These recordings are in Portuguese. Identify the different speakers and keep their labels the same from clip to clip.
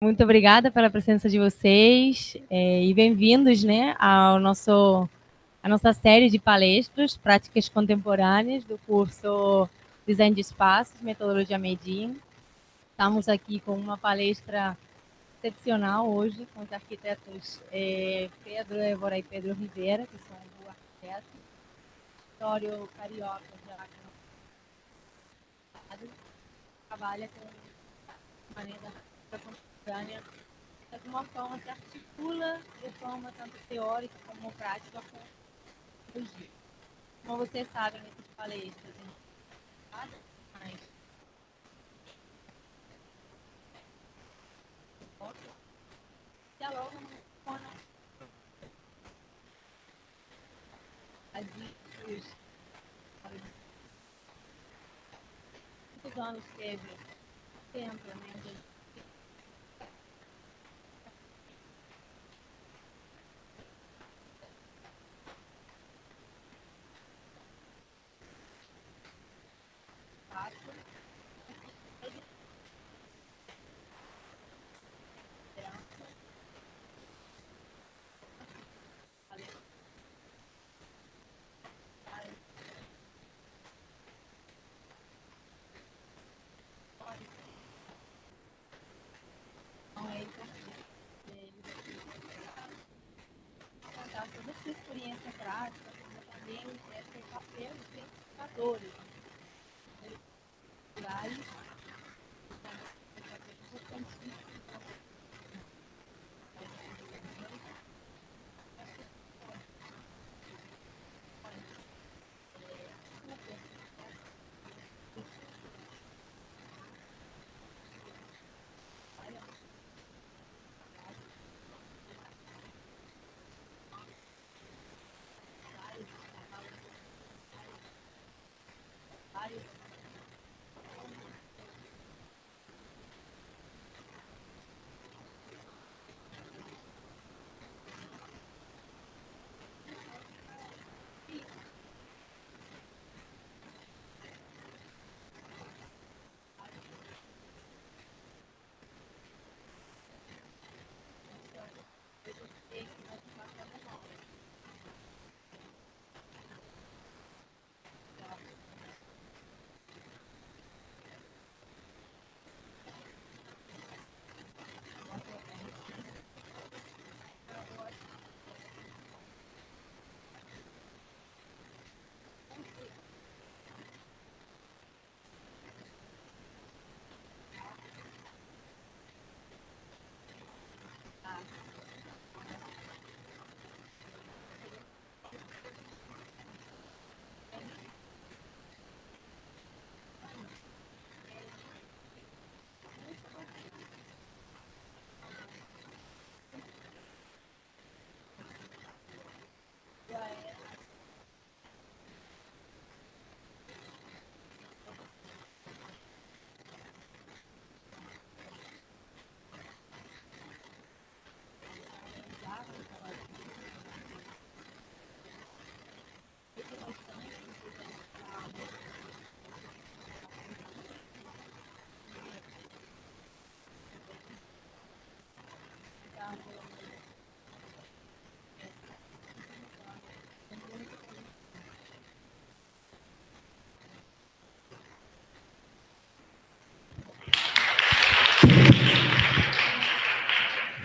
Speaker 1: Muito obrigada pela presença de vocês e bem-vindos, né, a nossa série de palestras, práticas contemporâneas do curso Design de Espaços, Metodologia Made in. Estamos aqui com uma palestra excepcional hoje com os arquitetos Pedro Évora e Pedro Rivera, que são do arquiteto, Vitório Carioca, já trabalha com maneira contemporânea, de uma forma que articula de forma tanto teórica como prática com tecnologia. Como vocês sabem, nessas palestras, a gente fala mais dialoga com as muitos anos teve tempo, né? Toda essa experiência prática, também esse papel de educadores, culturais,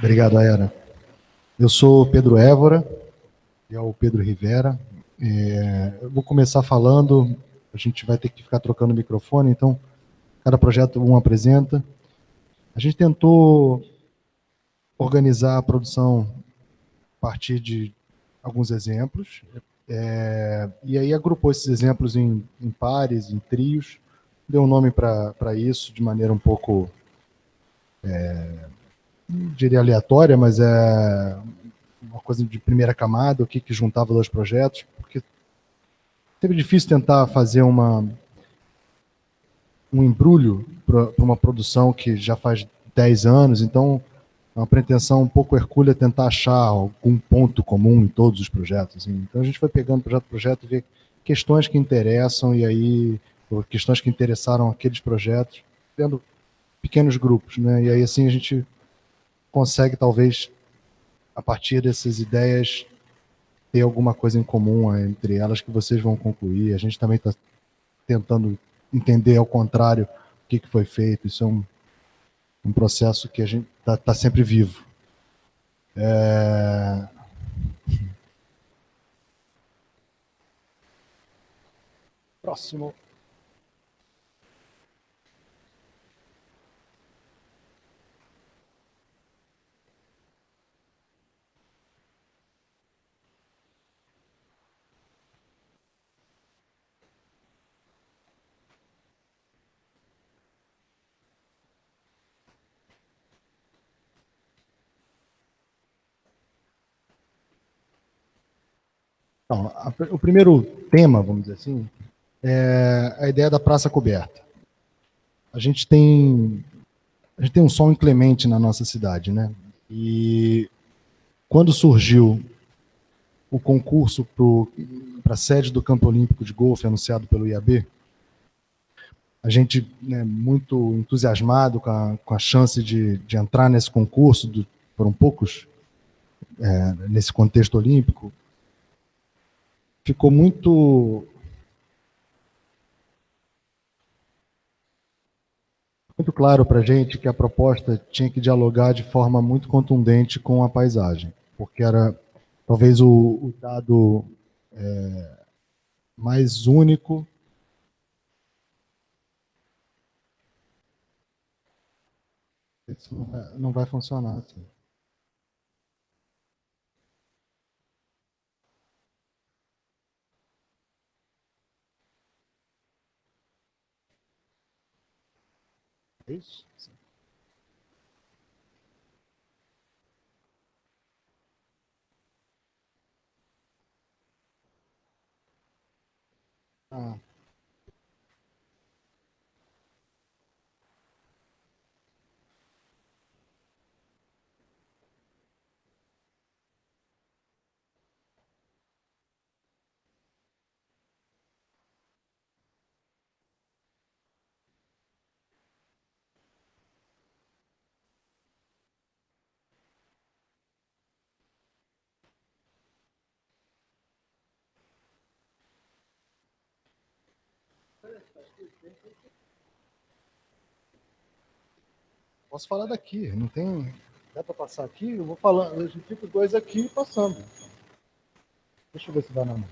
Speaker 2: Obrigado, Ayara. Eu sou Pedro Évora, e é o Pedro Rivera. Eu vou começar falando, a gente vai ter que ficar trocando o microfone, então cada projeto um apresenta. A gente tentou organizar a produção a partir de alguns exemplos, e aí agrupou esses exemplos em pares, em trios, deu um nome para isso de maneira um pouco, não diria aleatória, mas é uma coisa de primeira camada, o que juntava dois projetos, porque sempre difícil tentar fazer um embrulho para uma produção que já faz 10 anos, então é uma pretensão um pouco hercúlea tentar achar algum ponto comum em todos os projetos. Assim. Então a gente foi pegando projeto por projeto, ver questões que interessam, e aí, ou questões que interessaram aqueles projetos, tendo pequenos grupos, né? E aí assim a gente consegue, talvez, a partir dessas ideias, ter alguma coisa em comum entre elas que vocês vão concluir. A gente também está tentando entender, ao contrário, o que foi feito. Isso é um processo que a gente está sempre vivo. Próximo. Então, o primeiro tema, vamos dizer assim, é a ideia da praça coberta. A gente tem um sol inclemente na nossa cidade, né? E quando surgiu o concurso para a sede do Campo Olímpico de Golfe, anunciado pelo IAB, a gente, né, muito entusiasmado com a chance de entrar nesse concurso, foram poucos, nesse contexto olímpico, ficou muito claro para a gente que a proposta tinha que dialogar de forma muito contundente com a paisagem, porque era talvez o dado mais único. Isso não vai funcionar assim. É isso? Sim. Ah. Posso falar daqui, não tem. Dá para passar aqui? Eu vou falando, a gente fica dois aqui passando. Deixa eu ver se dá na mão.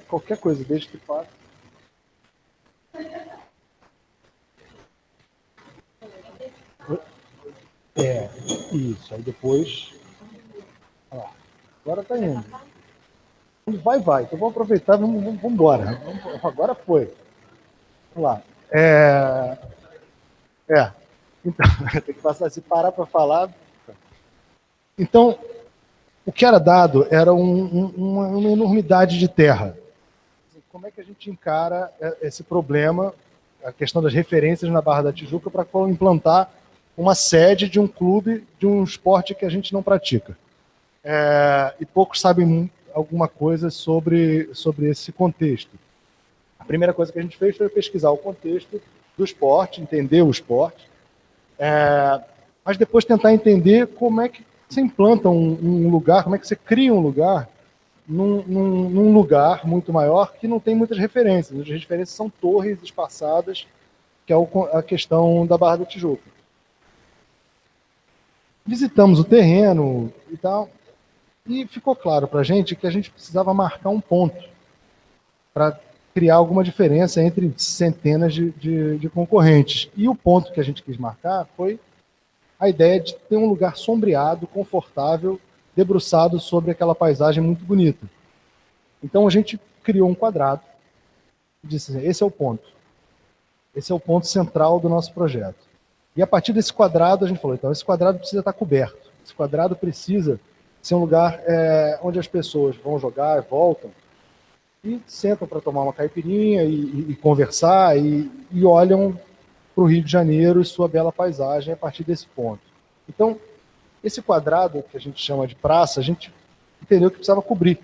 Speaker 2: Qualquer coisa, desde que passe. Isso. Aí depois. Ó, agora tá indo. Vai. Então vamos aproveitar, vamos embora. Agora foi. Vamos lá. Então, tem que passar, se parar para falar. Então, o que era dado era uma enormidade de terra. Como é que a gente encara esse problema, a questão das referências na Barra da Tijuca, para implantar uma sede de um clube, de um esporte que a gente não pratica? E poucos sabem alguma coisa sobre esse contexto. A primeira coisa que a gente fez foi pesquisar o contexto do esporte, entender o esporte, mas depois tentar entender como é que você implanta um lugar, como é que você cria um lugar num lugar muito maior que não tem muitas referências. As referências são torres espaçadas, que é a questão da Barra da Tijuca. Visitamos o terreno e tal, e ficou claro para a gente que a gente precisava marcar um ponto para criar alguma diferença entre centenas de concorrentes. E o ponto que a gente quis marcar foi a ideia de ter um lugar sombreado, confortável, debruçado sobre aquela paisagem muito bonita. Então a gente criou um quadrado e disse assim, esse é o ponto. Esse é o ponto central do nosso projeto. E a partir desse quadrado a gente falou, então esse quadrado precisa estar coberto. Esse quadrado precisa ser um lugar onde as pessoas vão jogar, voltam, e sentam para tomar uma caipirinha e conversar e olham para o Rio de Janeiro e sua bela paisagem a partir desse ponto. Então, esse quadrado que a gente chama de praça, a gente entendeu que precisava cobrir.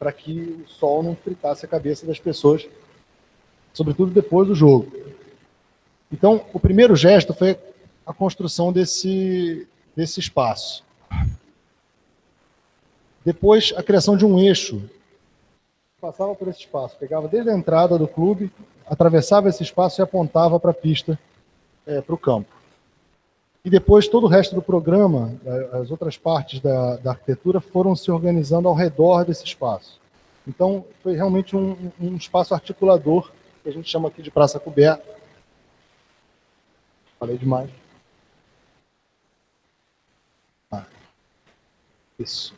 Speaker 2: para que o sol não fritasse a cabeça das pessoas, sobretudo depois do jogo. Então, o primeiro gesto foi a construção desse espaço. Depois, a criação de um eixo. Passava por esse espaço, pegava desde a entrada do clube, atravessava esse espaço e apontava para a pista, para o campo. E depois, todo o resto do programa, as outras partes da arquitetura foram se organizando ao redor desse espaço. Então, foi realmente um espaço articulador, que a gente chama aqui de praça coberta. Falei demais. Isso.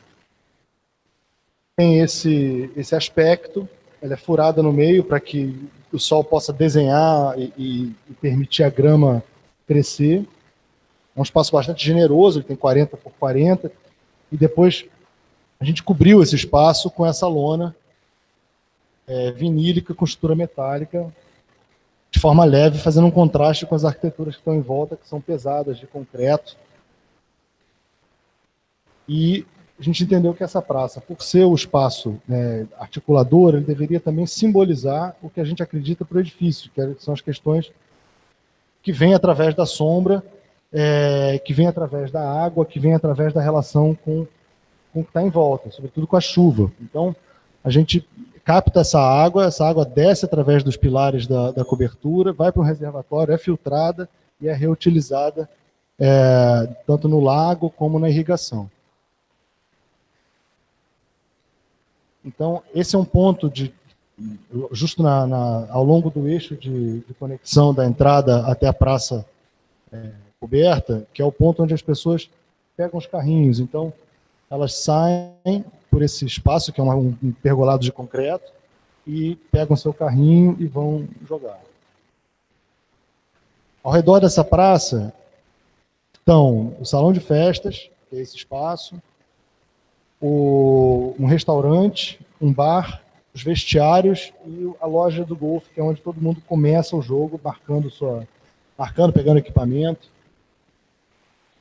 Speaker 2: Tem esse aspecto, ela é furada no meio para que o sol possa desenhar e permitir a grama crescer. É um espaço bastante generoso, ele tem 40 por 40, e depois a gente cobriu esse espaço com essa lona vinílica com estrutura metálica, de forma leve, fazendo um contraste com as arquiteturas que estão em volta, que são pesadas, de concreto. E a gente entendeu que essa praça, por ser o espaço articulador, ele deveria também simbolizar o que a gente acredita para o edifício, que são as questões que vêm através da sombra, que vêm através da água, que vêm através da relação com o que está em volta, sobretudo com a chuva. Então, a gente capta essa água desce através dos pilares da cobertura, vai para um reservatório, é filtrada e é reutilizada tanto no lago como na irrigação. Então, esse é um ponto justo ao longo do eixo de conexão da entrada até a praça coberta, que é o ponto onde as pessoas pegam os carrinhos. Então, elas saem por esse espaço, que é um pergolado de concreto, e pegam seu carrinho e vão jogar. Ao redor dessa praça estão o salão de festas, que é esse espaço, um restaurante, um bar, os vestiários e a loja do golfe, que é onde todo mundo começa o jogo, pegando equipamento.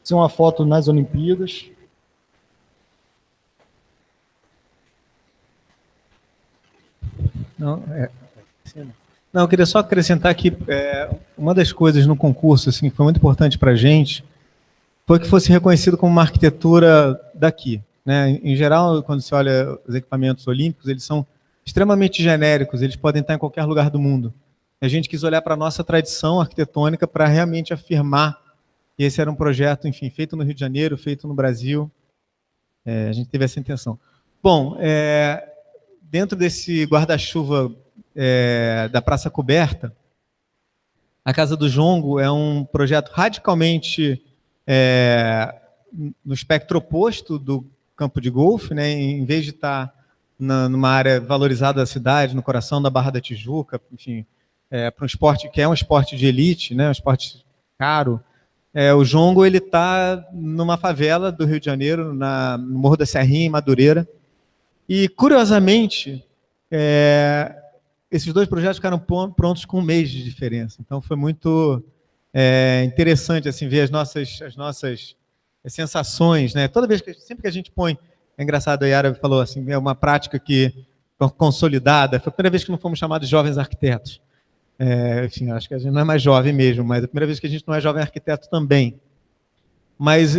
Speaker 2: Isso é uma foto nas Olimpíadas.
Speaker 3: Não, eu queria só acrescentar que uma das coisas no concurso assim, que foi muito importante para a gente foi que fosse reconhecido como uma arquitetura daqui. Né? Em geral, quando se olha os equipamentos olímpicos, eles são extremamente genéricos, eles podem estar em qualquer lugar do mundo. A gente quis olhar para a nossa tradição arquitetônica para realmente afirmar que esse era um projeto, enfim, feito no Rio de Janeiro, feito no Brasil. A gente teve essa intenção. Bom, dentro desse guarda-chuva da Praça Coberta, a Casa do Jongo é um projeto radicalmente no espectro oposto do campo de golfe, né? Em vez de estar numa área valorizada da cidade, no coração da Barra da Tijuca, enfim, para um esporte que é um esporte de elite, né? Um esporte caro. O Jongo ele está numa favela do Rio de Janeiro, no Morro da Serrinha, em Madureira. E, curiosamente, esses dois projetos ficaram prontos com um mês de diferença. Então, foi muito interessante assim, ver as nossas sensações. Né? Sempre que a gente põe... É engraçado, a Yara falou assim, é uma prática que consolidada. Foi a primeira vez que não fomos chamados de jovens arquitetos. Enfim, acho que a gente não é mais jovem mesmo, mas é a primeira vez que a gente não é jovem arquiteto também. Mas,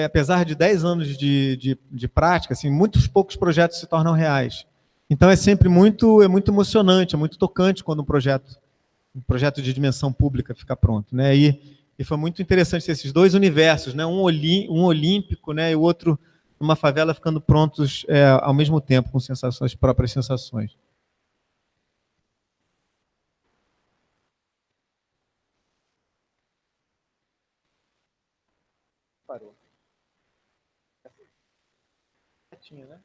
Speaker 3: apesar de 10 anos de prática, assim, muitos poucos projetos se tornam reais. Então, é sempre muito emocionante, é muito tocante quando um projeto de dimensão pública fica pronto. Né? E foi muito interessante esses dois universos, né? um olímpico, né? E o outro numa favela, ficando prontos ao mesmo tempo, com próprias sensações. Parou. Certinho, né?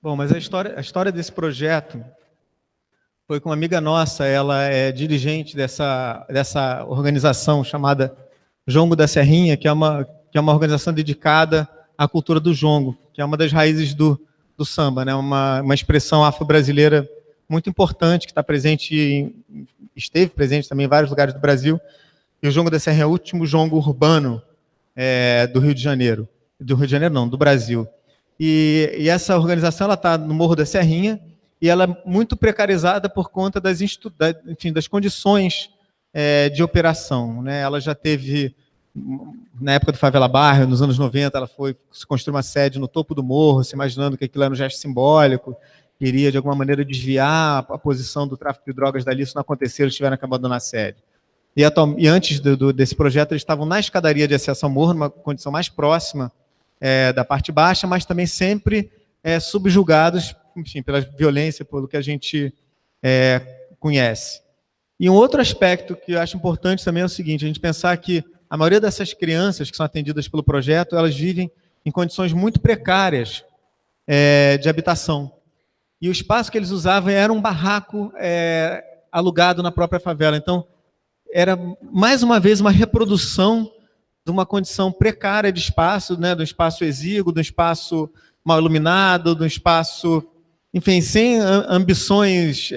Speaker 3: Bom, mas a história desse projeto foi com uma amiga nossa, ela é dirigente dessa organização chamada Jongo da Serrinha, que é uma organização dedicada à cultura do jongo, que é uma das raízes do samba, né? Uma expressão afro-brasileira muito importante, que esteve presente também em vários lugares do Brasil. E o Jongo da Serrinha é o último jongo urbano do Rio de Janeiro. Do Rio de Janeiro não, do Brasil. E essa organização está no Morro da Serrinha, e ela é muito precarizada por conta das condições de operação, né? Ela já teve, na época do Favela Bairro, nos anos 90, ela se construiu uma sede no topo do morro, se imaginando que aquilo era um gesto simbólico, que iria, de alguma maneira, desviar a posição do tráfico de drogas dali. Isso não aconteceu, eles tiveram que abandonar a sede. E antes desse projeto, eles estavam na escadaria de acesso ao morro, numa condição mais próxima da parte baixa, mas também sempre subjugados, enfim, pela violência, pelo que a gente conhece. E um outro aspecto que eu acho importante também é o seguinte: a gente pensar que a maioria dessas crianças que são atendidas pelo projeto, elas vivem em condições muito precárias de habitação. E o espaço que eles usavam era um barraco alugado na própria favela. Então, era, mais uma vez, uma reprodução de uma condição precária de espaço, né, de um espaço exíguo, de um espaço mal iluminado, de um espaço, enfim, sem ambições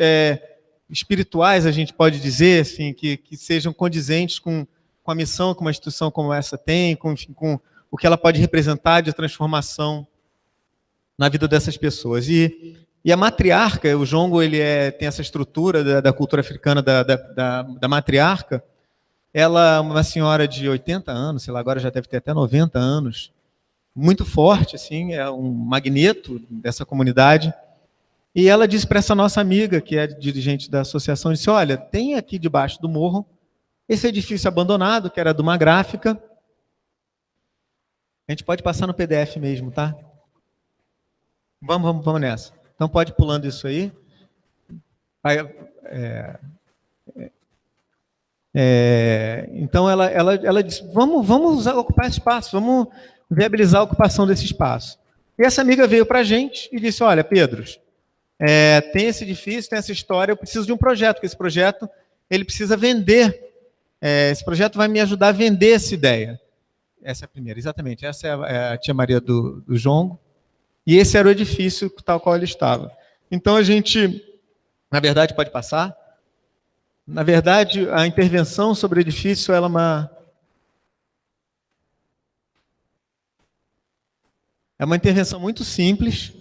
Speaker 3: espirituais, a gente pode dizer, assim, que sejam condizentes com a missão que uma instituição como essa tem, com o que ela pode representar de transformação na vida dessas pessoas. E a matriarca, o jongo, ele tem essa estrutura da cultura africana da matriarca. Ela é uma senhora de 80 anos, sei lá, agora já deve ter até 90 anos, muito forte, assim, é um magneto dessa comunidade. E ela disse para essa nossa amiga, que é dirigente da associação, disse: olha, tem aqui debaixo do morro esse edifício abandonado, que era de uma gráfica. A gente pode passar no PDF mesmo, tá? Vamos nessa. Então pode ir pulando isso aí. Então ela disse: vamos ocupar esse espaço, vamos viabilizar a ocupação desse espaço. E essa amiga veio para a gente e disse: olha, Pedro, tem esse edifício, tem essa história, eu preciso de um projeto, porque esse projeto ele precisa vender. Esse projeto vai me ajudar a vender essa ideia. Essa é a primeira, exatamente. Essa é a tia Maria do Jongo. E esse era o edifício tal qual ele estava. Então a gente, na verdade, pode passar. Na verdade, a intervenção sobre o edifício ela é uma intervenção muito simples,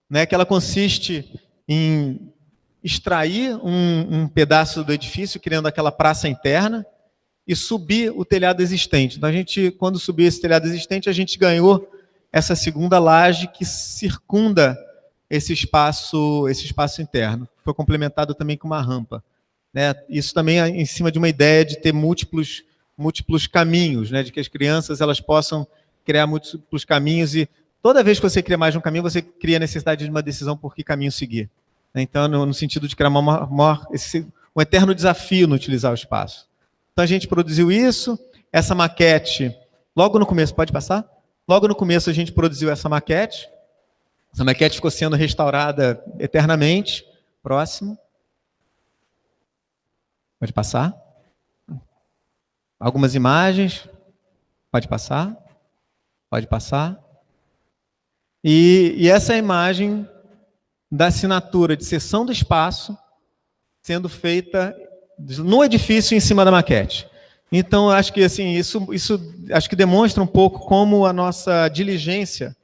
Speaker 3: né, que ela consiste em extrair um pedaço do edifício, criando aquela praça interna, e subir o telhado existente. Então, quando subiu esse telhado existente, a gente ganhou essa segunda laje que circunda esse espaço interno. Foi complementado também com uma rampa, né? Isso também é em cima de uma ideia de ter múltiplos caminhos, né? De que as crianças elas possam criar múltiplos caminhos, e toda vez que você cria mais de um caminho, você cria a necessidade de uma decisão por que caminho seguir. Então, no sentido de criar um eterno desafio no utilizar o espaço. Então, a gente produziu isso, essa maquete, logo no começo, pode passar? Logo no começo, a gente produziu essa maquete. Essa maquete ficou sendo restaurada eternamente. Próximo. Pode passar? Algumas imagens. Pode passar? Pode passar? E essa é a imagem da assinatura de cessão do espaço sendo feita no edifício em cima da maquete. Então, acho que assim, isso acho que demonstra um pouco como a nossa diligência,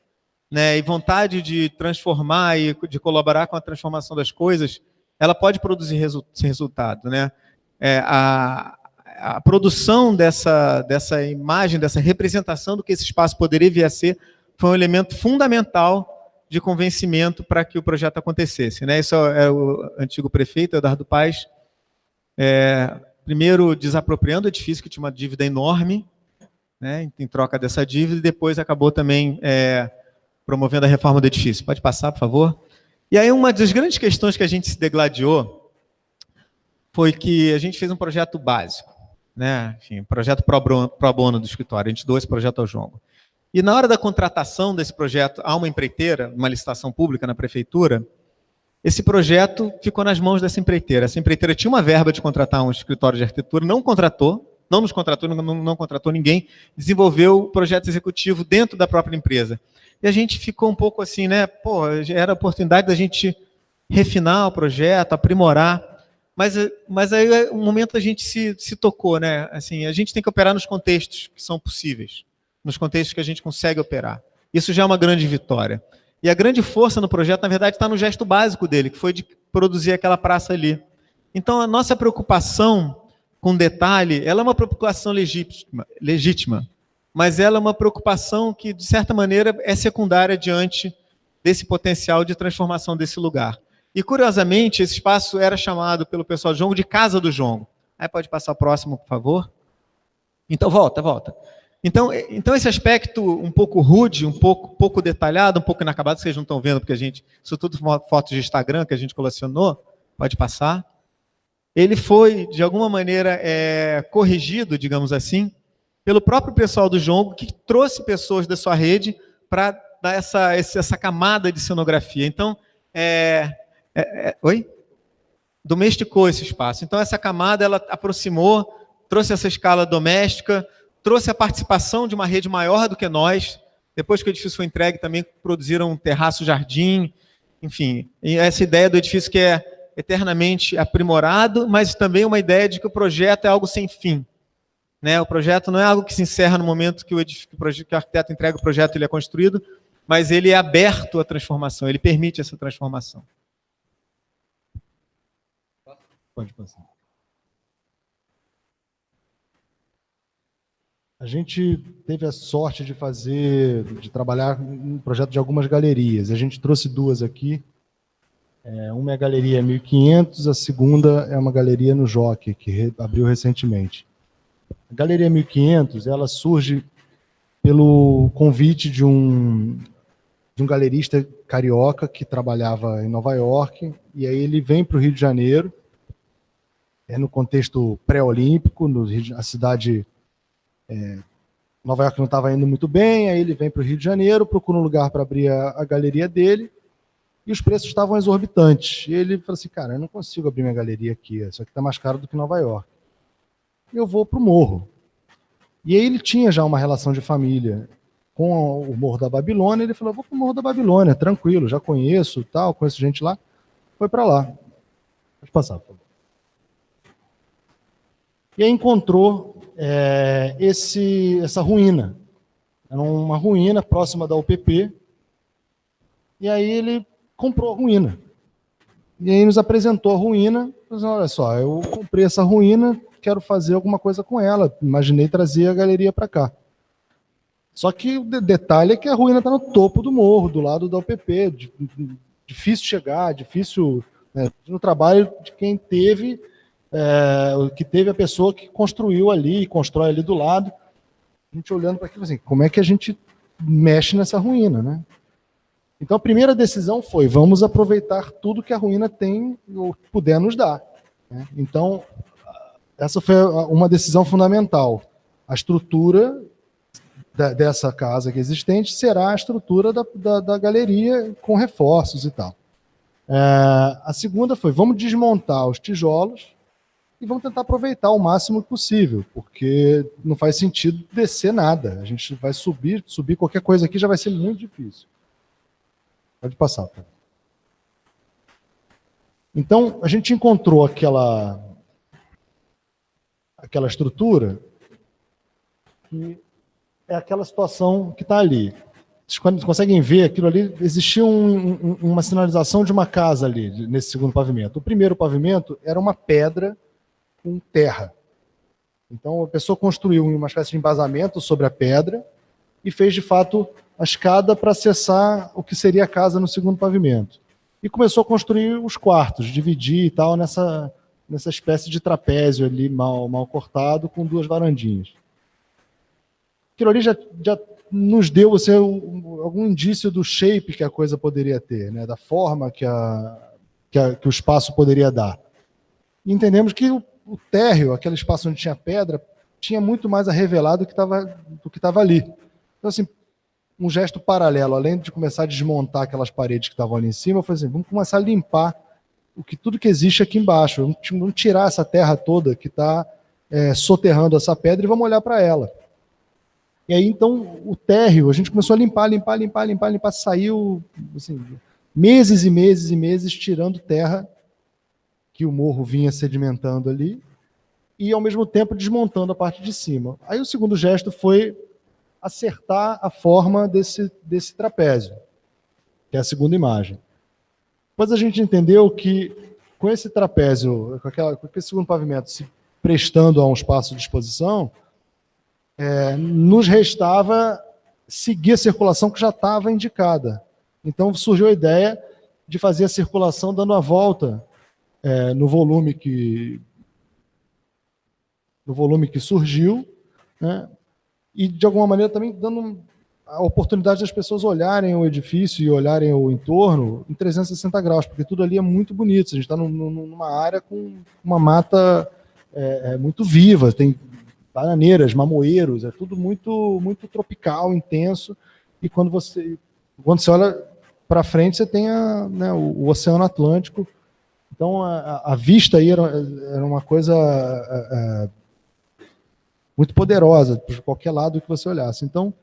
Speaker 3: né, e vontade de transformar e de colaborar com a transformação das coisas, ela pode produzir esse resultado, né? A produção dessa imagem, dessa representação do que esse espaço poderia vir a ser, foi um elemento fundamental de convencimento para que o projeto acontecesse, né? Isso é o antigo prefeito, Eduardo Paes, primeiro desapropriando o edifício, que tinha uma dívida enorme, né, em troca dessa dívida, e depois acabou também promovendo a reforma do edifício. Pode passar, por favor? E aí uma das grandes questões que a gente se degladiou foi que a gente fez um projeto básico, né? Enfim, um projeto pro bono do escritório. A gente doou esse projeto ao Jongo. E na hora da contratação desse projeto a uma empreiteira, uma licitação pública na prefeitura, esse projeto ficou nas mãos dessa empreiteira. Essa empreiteira tinha uma verba de contratar um escritório de arquitetura, não nos contratou, não contratou ninguém, desenvolveu o projeto executivo dentro da própria empresa. E a gente ficou um pouco assim, né? Pô, era a oportunidade da gente refinar o projeto, aprimorar, mas aí um momento a gente se tocou, né? Assim, a gente tem que operar nos contextos que são possíveis, nos contextos que a gente consegue operar. Isso já é uma grande vitória. E a grande força no projeto, na verdade, está no gesto básico dele, que foi de produzir aquela praça ali. Então, a nossa preocupação com detalhe, ela é uma preocupação legítima, mas ela é uma preocupação que, de certa maneira, é secundária diante desse potencial de transformação desse lugar. E, curiosamente, esse espaço era chamado pelo pessoal do Jongo de Casa do Jongo. Aí pode passar o próximo, por favor? Então, volta. Então esse aspecto um pouco rude, um pouco detalhado, um pouco inacabado, que vocês não estão vendo, porque isso tudo fotos de Instagram que a gente colecionou, pode passar. Ele foi, de alguma maneira, corrigido, digamos assim, pelo próprio pessoal do Jongo, que trouxe pessoas da sua rede para dar essa camada de cenografia. Então, domesticou esse espaço. Então, essa camada, ela aproximou, trouxe essa escala doméstica, trouxe a participação de uma rede maior do que nós. Depois que o edifício foi entregue, também produziram um terraço-jardim, enfim. E essa ideia do edifício que é eternamente aprimorado, mas também uma ideia de que o projeto é algo sem fim, né? O projeto não é algo que se encerra no momento que o arquiteto entrega o projeto, ele é construído, mas ele é aberto à transformação, ele permite essa transformação.
Speaker 2: Pode passar. A gente teve a sorte de trabalhar um projeto de algumas galerias. A gente trouxe duas aqui. Uma é a Galeria 1500, a segunda é uma galeria no Jockey, que abriu recentemente. A Galeria 1500, ela surge pelo convite de um galerista carioca que trabalhava em Nova York, e aí ele vem para o Rio de Janeiro, no contexto pré-olímpico, a cidade... Nova York não estava indo muito bem, aí ele vem para o Rio de Janeiro, procura um lugar para abrir a galeria dele, e os preços estavam exorbitantes. E ele falou assim, cara, eu não consigo abrir minha galeria aqui, isso aqui está mais caro do que Nova York. Eu vou para o Morro. E aí ele tinha já uma relação de família com o Morro da Babilônia, ele falou, vou para o Morro da Babilônia, tranquilo, já conheço, conheço gente lá. Foi para lá. Pode passar, por favor. E aí encontrou essa ruína. Era uma ruína próxima da UPP. E aí ele comprou a ruína. E aí nos apresentou a ruína. Falou, olha só, eu comprei essa ruína, quero fazer alguma coisa com ela. Imaginei trazer a galeria para cá. Só que o detalhe é que a ruína está no topo do morro, do lado da UPP. Difícil chegar, difícil... no trabalho de quem teve... que teve a pessoa que construiu ali, constrói ali do lado, a gente olhando para aquilo assim, como é que a gente mexe nessa ruína, né? Então a primeira decisão foi, vamos aproveitar tudo que a ruína tem ou puder nos dar, né? Então essa foi uma decisão fundamental. A estrutura dessa casa que é existente será a estrutura da galeria com reforços e tal. A segunda foi, vamos desmontar os tijolos e vamos tentar aproveitar o máximo possível, porque não faz sentido descer nada. A gente vai subir qualquer coisa aqui já vai ser muito difícil. Pode passar. Tá? Então, a gente encontrou aquela estrutura que é aquela situação que está ali. Vocês conseguem ver aquilo ali? Existia uma sinalização de uma casa ali, nesse segundo pavimento. O primeiro pavimento era uma pedra com terra. Então, a pessoa construiu uma espécie de embasamento sobre a pedra e fez, de fato, a escada para acessar o que seria a casa no segundo pavimento. E começou a construir os quartos, dividir e tal, nessa espécie de trapézio ali, mal cortado, com 2 varandinhas. Aquilo ali já nos deu assim, algum indício do shape que a coisa poderia ter, né? Da forma que o espaço poderia dar. E entendemos que o térreo, aquele espaço onde tinha pedra, tinha muito mais a revelar do que estava ali. Então, assim, um gesto paralelo, além de começar a desmontar aquelas paredes que estavam ali em cima, foi assim, vamos começar a limpar tudo que existe aqui embaixo, vamos tirar essa terra toda que está soterrando essa pedra e vamos olhar para ela. E aí, então, o térreo, a gente começou a limpar, saiu assim, meses e meses e meses tirando terra que o morro vinha sedimentando ali e, ao mesmo tempo, desmontando a parte de cima. Aí o segundo gesto foi acertar a forma desse trapézio, que é a segunda imagem. Depois a gente entendeu que, com esse trapézio, com esse segundo pavimento se prestando a um espaço de exposição, nos restava seguir a circulação que já estava indicada. Então surgiu a ideia de fazer a circulação dando a volta no volume que surgiu, né? E de alguma maneira também dando a oportunidade das pessoas olharem o edifício e olharem o entorno em 360 graus, porque tudo ali é muito bonito. A gente está numa área com uma mata muito viva, tem bananeiras, mamoeiros, é tudo muito, muito tropical, intenso, e quando você olha para frente, você tem o Oceano Atlântico. Então, a vista aí era uma coisa muito poderosa, por qualquer lado que você olhasse. Então,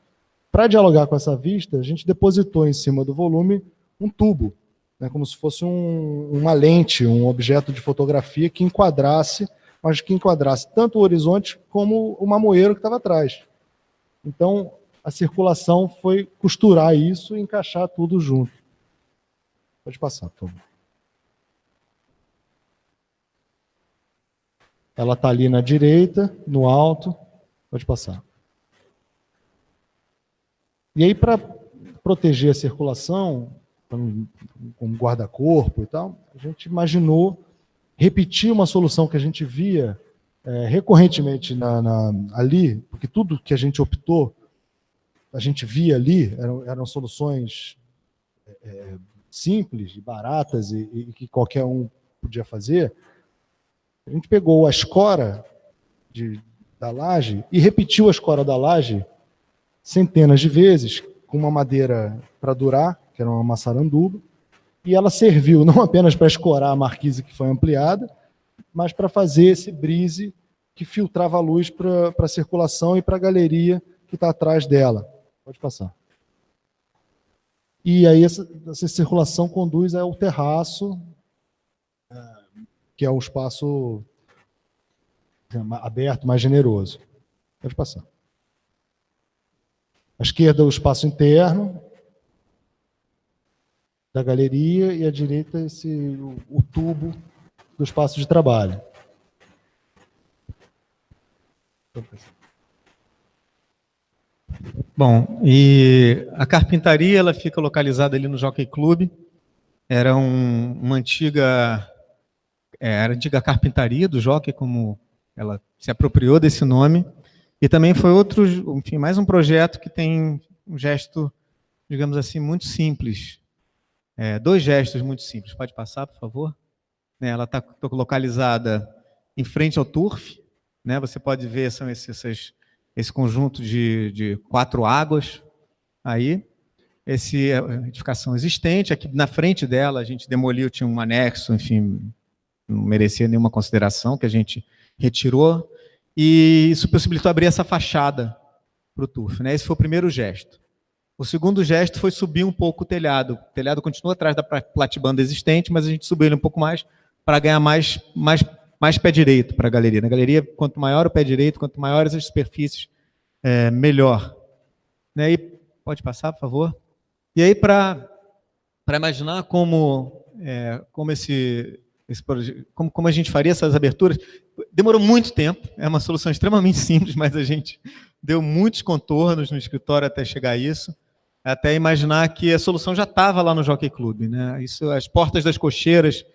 Speaker 2: para dialogar com essa vista, a gente depositou em cima do volume um tubo, né, como se fosse uma lente, um objeto de fotografia que enquadrasse, mas que enquadrasse tanto o horizonte como o mamoeiro que estava atrás. Então, a circulação foi costurar isso e encaixar tudo junto. Pode passar, por favor. Ela está ali na direita, no alto. Pode passar. E aí, para proteger a circulação, como guarda-corpo e tal, a gente imaginou repetir uma solução que a gente via recorrentemente ali, porque tudo que a gente optou, a gente via ali, eram soluções simples, baratas e que qualquer um podia fazer. A gente pegou a escora da laje e repetiu a escora da laje centenas de vezes, com uma madeira para durar, que era uma maçaranduba, e ela serviu não apenas para escorar a marquise que foi ampliada, mas para fazer esse brise que filtrava a luz para a circulação e para a galeria que está atrás dela. Pode passar. E aí essa circulação conduz ao terraço, que é um espaço aberto, mais generoso. Pode passar. À esquerda, o espaço interno da galeria e à direita o tubo do espaço de trabalho.
Speaker 3: Bom, e a carpintaria ela fica localizada ali no Jockey Club. Era uma antiga carpintaria do Jockey, como ela se apropriou desse nome. E também foi mais um projeto que tem um gesto, digamos assim, muito simples. 2 gestos muito simples. Pode passar, por favor? Ela está localizada em frente ao turf. Né? Você pode ver, são esse conjunto de 4 águas aí. Essa edificação existente. Aqui na frente dela, a gente demoliu, tinha um anexo, enfim, não merecia nenhuma consideração, que a gente retirou. E isso possibilitou abrir essa fachada para o turf. Né? Esse foi o primeiro gesto. O segundo gesto foi subir um pouco o telhado. O telhado continua atrás da platibanda existente, mas a gente subiu ele um pouco mais para ganhar mais pé direito para a galeria. Na galeria, quanto maior o pé direito, quanto maiores as superfícies, melhor. Né? E pode passar, por favor? E aí, para imaginar como a gente faria essas aberturas, demorou muito tempo, é uma solução extremamente simples, mas a gente deu muitos contornos no escritório até chegar a isso. até imaginar que a solução já estava lá no Jockey Club, né? Isso, as portas das cocheiras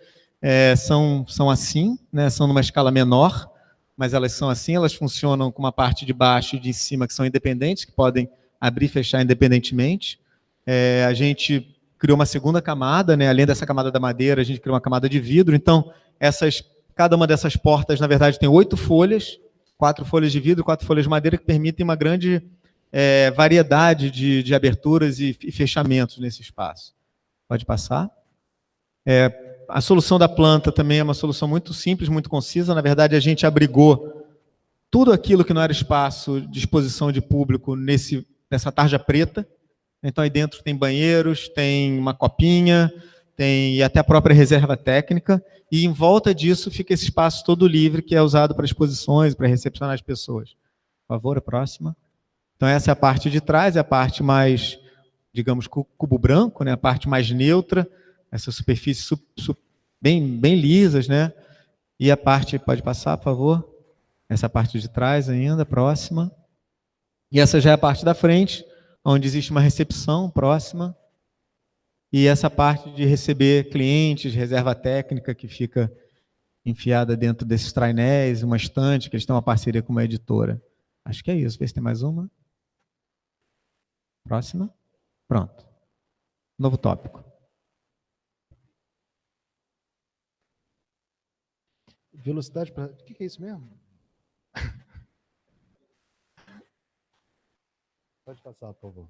Speaker 3: são assim, né? São numa escala menor, mas elas são assim, elas funcionam com uma parte de baixo e de cima que são independentes, que podem abrir e fechar independentemente. A gente criou uma segunda camada, né? Além dessa camada da madeira, a gente criou uma camada de vidro. Então, cada uma dessas portas, na verdade, tem 8 folhas, 4 folhas de vidro, 4 folhas de madeira, que permitem uma grande variedade de aberturas e fechamentos nesse espaço. Pode passar. A solução da planta também é uma solução muito simples, muito concisa. Na verdade, a gente abrigou tudo aquilo que não era espaço de exposição de público nessa tarja preta. Então, aí dentro tem banheiros, tem uma copinha, tem até a própria reserva técnica, e em volta disso fica esse espaço todo livre, que é usado para exposições, para recepcionar as pessoas. Por favor, a próxima. Então, essa é a parte de trás, é a parte mais, digamos, cubo branco, né? A parte mais neutra, essas superfícies bem lisas, né? E a parte, pode passar, por favor? Essa parte de trás ainda, próxima. E essa já é a parte da frente, onde existe uma recepção próxima. E essa parte de receber clientes, reserva técnica, que fica enfiada dentro desses trainéis, uma estante, que eles têm uma parceria com uma editora. Acho que é isso. Vê se tem mais uma. Próxima. Pronto. Novo tópico.
Speaker 2: Velocidade para... O que é isso mesmo? Pode passar, por favor.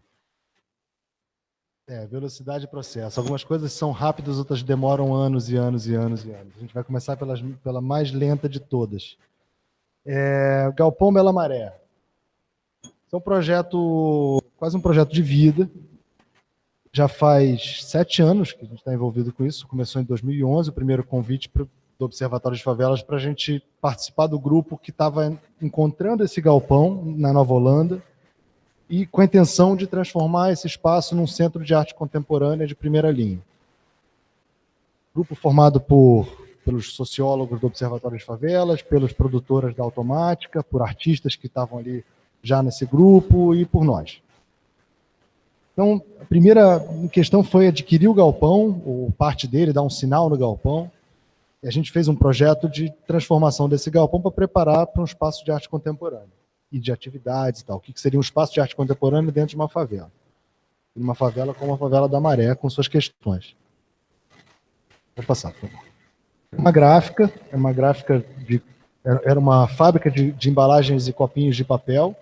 Speaker 2: Velocidade de processo. Algumas coisas são rápidas, outras demoram anos e anos e anos e anos. A gente vai começar pela mais lenta de todas. Galpão Bela Maré. É um projeto, quase um projeto de vida. Já faz 7 anos que a gente está envolvido com isso. Começou em 2011, o primeiro convite do Observatório de Favelas para a gente participar do grupo que estava encontrando esse galpão na Nova Holanda e com a intenção de transformar esse espaço num centro de arte contemporânea de primeira linha. Grupo formado pelos sociólogos do Observatório de Favelas, pelas produtoras da Automática, por artistas que estavam ali já nesse grupo e por nós. Então, a primeira questão foi adquirir o galpão, ou parte dele, dar um sinal no galpão. E a gente fez um projeto de transformação desse galpão para preparar para um espaço de arte contemporânea e de atividades e tal. O que seria um espaço de arte contemporânea dentro de uma favela. Uma favela como a Favela da Maré, com suas questões. Vou passar, por favor. Era uma fábrica de embalagens e copinhos de papel.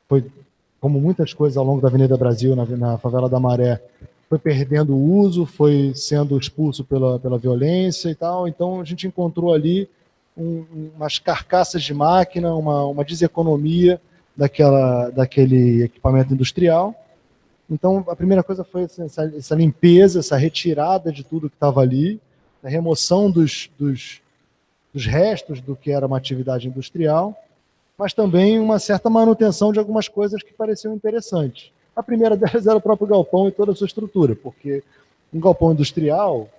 Speaker 2: Foi, como muitas coisas ao longo da Avenida Brasil, na Favela da Maré, foi perdendo o uso, foi sendo expulso pela violência e tal. Então, a gente encontrou ali umas carcaças de máquina, uma deseconomia daquele equipamento industrial. Então, a primeira coisa foi essa limpeza, essa retirada de tudo que estava ali, a remoção dos restos do que era uma atividade industrial, mas também uma certa manutenção de algumas coisas que pareciam interessantes. A primeira delas era o próprio galpão e toda a sua estrutura, porque um galpão industrial,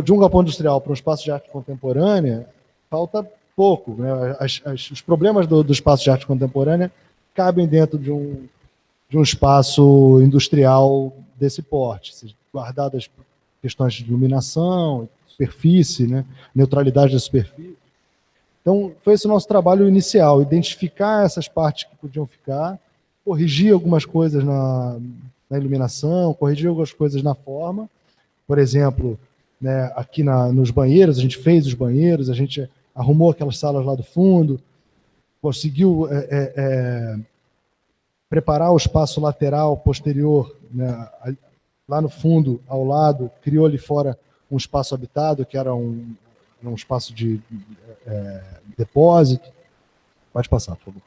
Speaker 2: de um galpão industrial para um espaço de arte contemporânea, falta pouco, né? Os problemas do espaço de arte contemporânea cabem dentro de um espaço industrial desse porte, guardadas questões de iluminação, superfície, né? Neutralidade da superfície. Então, foi esse o nosso trabalho inicial, identificar essas partes que podiam ficar, corrigir algumas coisas na iluminação, corrigir algumas coisas na forma. Por exemplo, né, aqui nos banheiros, a gente fez os banheiros, a gente arrumou aquelas salas lá do fundo, conseguiu preparar o espaço lateral, posterior, né, lá no fundo, ao lado, criou ali fora um espaço habitado, que era um espaço de depósito. Pode passar, por favor.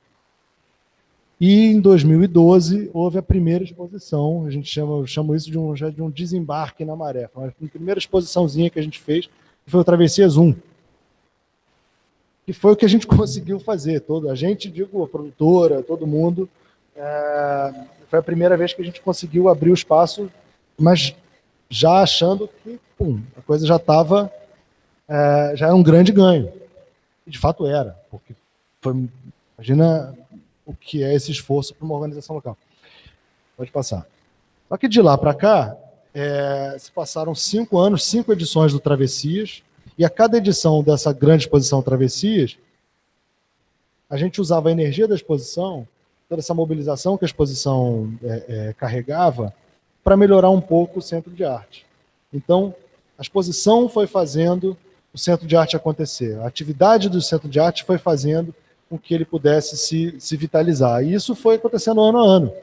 Speaker 2: E em 2012 houve a primeira exposição, a gente chama isso de um desembarque na Maré. Foi a primeira exposiçãozinha que a gente fez, que foi o Travessia Zoom. E foi o que a gente conseguiu fazer, a gente, a produtora, todo mundo. Foi a primeira vez que a gente conseguiu abrir o espaço, mas já achando que a coisa já estava, já era um grande ganho. E de fato era, porque imagina o que é esse esforço para uma organização local. Pode passar. Só que de lá para cá, se passaram 5 anos, 5 edições do Travessias, e a cada edição dessa grande exposição Travessias, a gente usava a energia da exposição, toda essa mobilização que a exposição carregava, para melhorar um pouco o Centro de Arte. Então, a exposição foi fazendo o Centro de Arte acontecer. A atividade do Centro de Arte foi fazendo com que ele pudesse se vitalizar. E isso foi acontecendo ano a ano.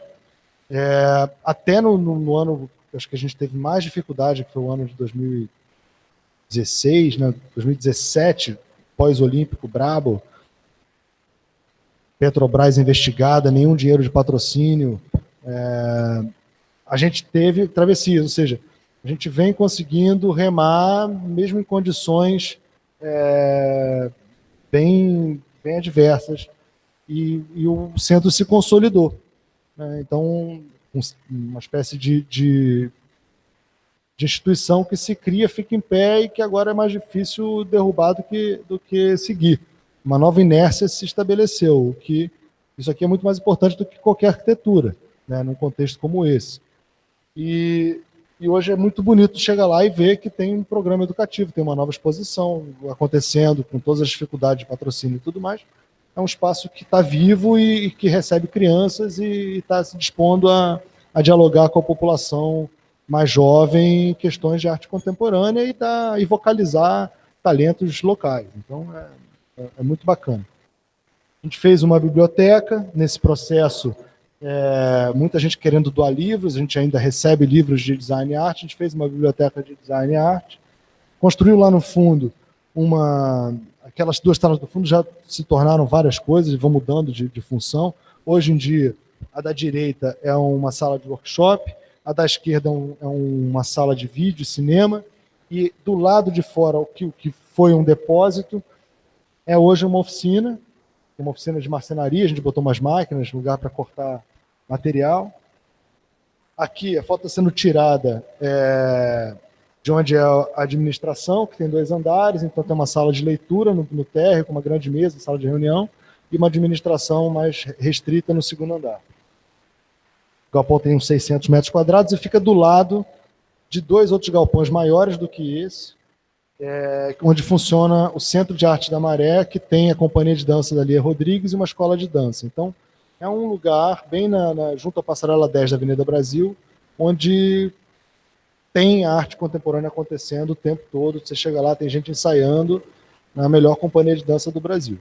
Speaker 2: Até no ano, acho que a gente teve mais dificuldade, que foi o ano de 2016, né? 2017, pós-olímpico brabo, Petrobras investigada, nenhum dinheiro de patrocínio. A gente teve travessias, ou seja, a gente vem conseguindo remar, mesmo em condições bem adversas, e o centro se consolidou. Então, uma espécie de instituição que se cria, fica em pé e que agora é mais difícil derrubar do que seguir. Uma nova inércia se estabeleceu, que isso aqui é muito mais importante do que qualquer arquitetura, né, num contexto como esse. E hoje é muito bonito chegar lá e ver que tem um programa educativo, tem uma nova exposição acontecendo, com todas as dificuldades de patrocínio e tudo mais. É um espaço que está vivo e que recebe crianças e está se dispondo a dialogar com a população mais jovem em questões de arte contemporânea e vocalizar talentos locais. Então, é muito bacana. A gente fez uma biblioteca nesse processo, muita gente querendo doar livros, a gente ainda recebe livros de design e arte, a gente fez uma biblioteca de design e arte, construiu lá no fundo aquelas 2 salas do fundo já se tornaram várias coisas, vão mudando de função. Hoje em dia, a da direita é uma sala de workshop, a da esquerda é uma sala de vídeo, cinema, e do lado de fora, o que foi um depósito, é hoje uma oficina de marcenaria, a gente botou umas máquinas, lugar para cortar material. Aqui, a foto está sendo tirada de onde é a administração, que tem 2 andares, então tem uma sala de leitura no térreo, com uma grande mesa, sala de reunião, e uma administração mais restrita no 2º andar. O galpão tem uns 600 metros quadrados e fica do lado de 2 outros galpões maiores do que esse, onde funciona o Centro de Arte da Maré, que tem a companhia de dança da Lia Rodrigues e uma escola de dança. Então, é um lugar bem junto à Passarela 10 da Avenida Brasil, onde tem arte contemporânea acontecendo o tempo todo. Você chega lá, tem gente ensaiando na melhor companhia de dança do Brasil.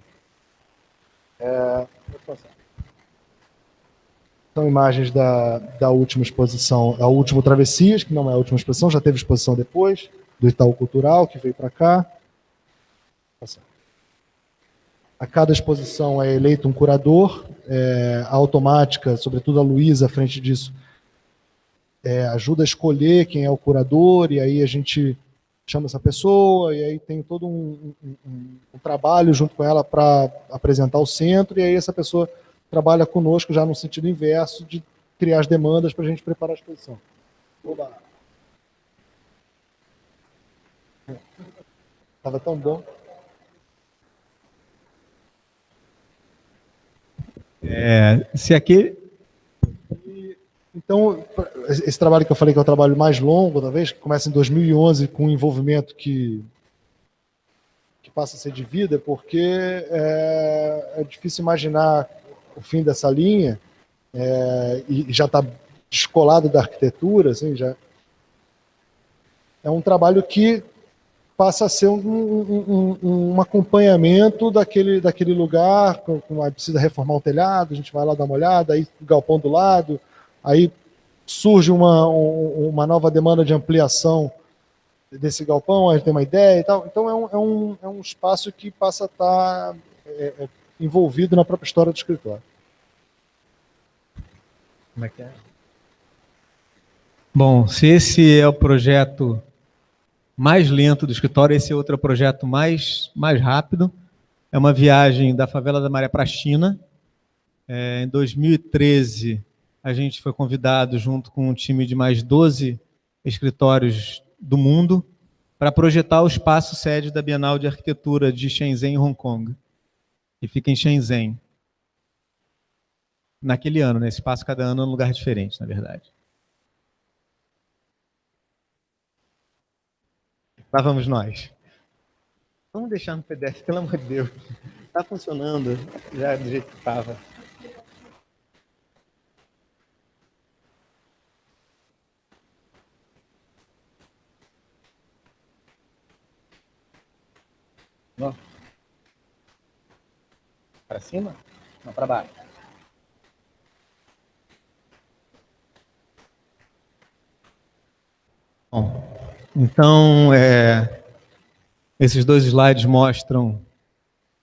Speaker 2: São imagens da última exposição, a última Travessias, que não é a última exposição, já teve exposição depois, do Itaú Cultural, que veio para cá. A cada exposição é eleito um curador, a automática, sobretudo a Luísa, à frente disso, ajuda a escolher quem é o curador, e aí a gente chama essa pessoa, e aí tem todo um trabalho junto com ela para apresentar o centro, e aí essa pessoa trabalha conosco já no sentido inverso de criar as demandas para a gente preparar a exposição. Oba! Estava tão bom.
Speaker 3: Se aqui...
Speaker 2: Então, esse trabalho que eu falei que é o trabalho mais longo, talvez, que começa em 2011 com um envolvimento que passa a ser de vida, porque é difícil imaginar o fim dessa linha, e já está descolado da arquitetura, assim, já é um trabalho que passa a ser um acompanhamento daquele lugar, precisa reformar um telhado, a gente vai lá dar uma olhada, aí o galpão do lado, aí surge uma nova demanda de ampliação desse galpão, a gente tem uma ideia e tal. Então é um espaço que passa a estar envolvido na própria história do escritório.
Speaker 3: Como é que é? Bom, se esse é o projeto mais lento do escritório, esse é outro projeto mais rápido. É uma viagem da Favela da Maré para a China. Em 2013, a gente foi convidado, junto com um time de mais 12 escritórios do mundo, para projetar o espaço sede da Bienal de Arquitetura de Shenzhen, em Hong Kong, que fica em Shenzhen. naquele ano, né? Esse passo cada ano é um lugar diferente, na verdade. Lá vamos nós. Vamos deixar no PDF, pelo amor de Deus. Está funcionando já do jeito que estava. Para cima? Não, para baixo. Bom, então, esses 2 slides mostram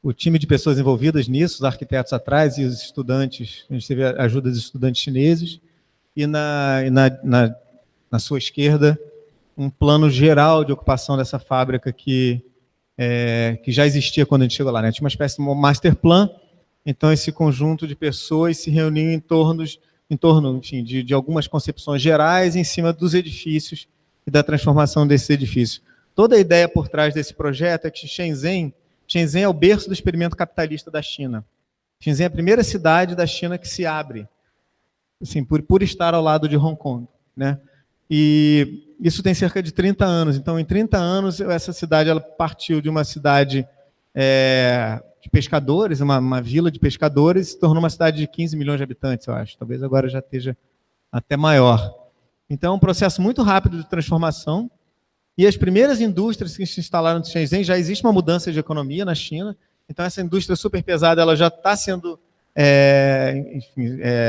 Speaker 3: o time de pessoas envolvidas nisso, os arquitetos atrás e os estudantes. A gente teve a ajuda dos estudantes chineses. E na sua esquerda, um plano geral de ocupação dessa fábrica que já existia quando a gente chegou lá, né? Tinha uma espécie de master plan. Então, esse conjunto de pessoas se reuniu em torno enfim, de algumas concepções gerais em cima dos edifícios e da transformação desses edifícios. Toda a ideia por trás desse projeto é que Shenzhen é o berço do experimento capitalista da China. Shenzhen é a primeira cidade da China que se abre, assim, por estar ao lado de Hong Kong, né? E isso tem cerca de 30 anos. Então, em 30 anos, essa cidade ela partiu de uma cidade de pescadores, uma vila de pescadores, se tornou uma cidade de 15 milhões de habitantes, eu acho. Talvez agora já esteja até maior. Então, é um processo muito rápido de transformação. E as primeiras indústrias que se instalaram no Shenzhen, já existe uma mudança de economia na China. Então, essa indústria super pesada ela já está sendo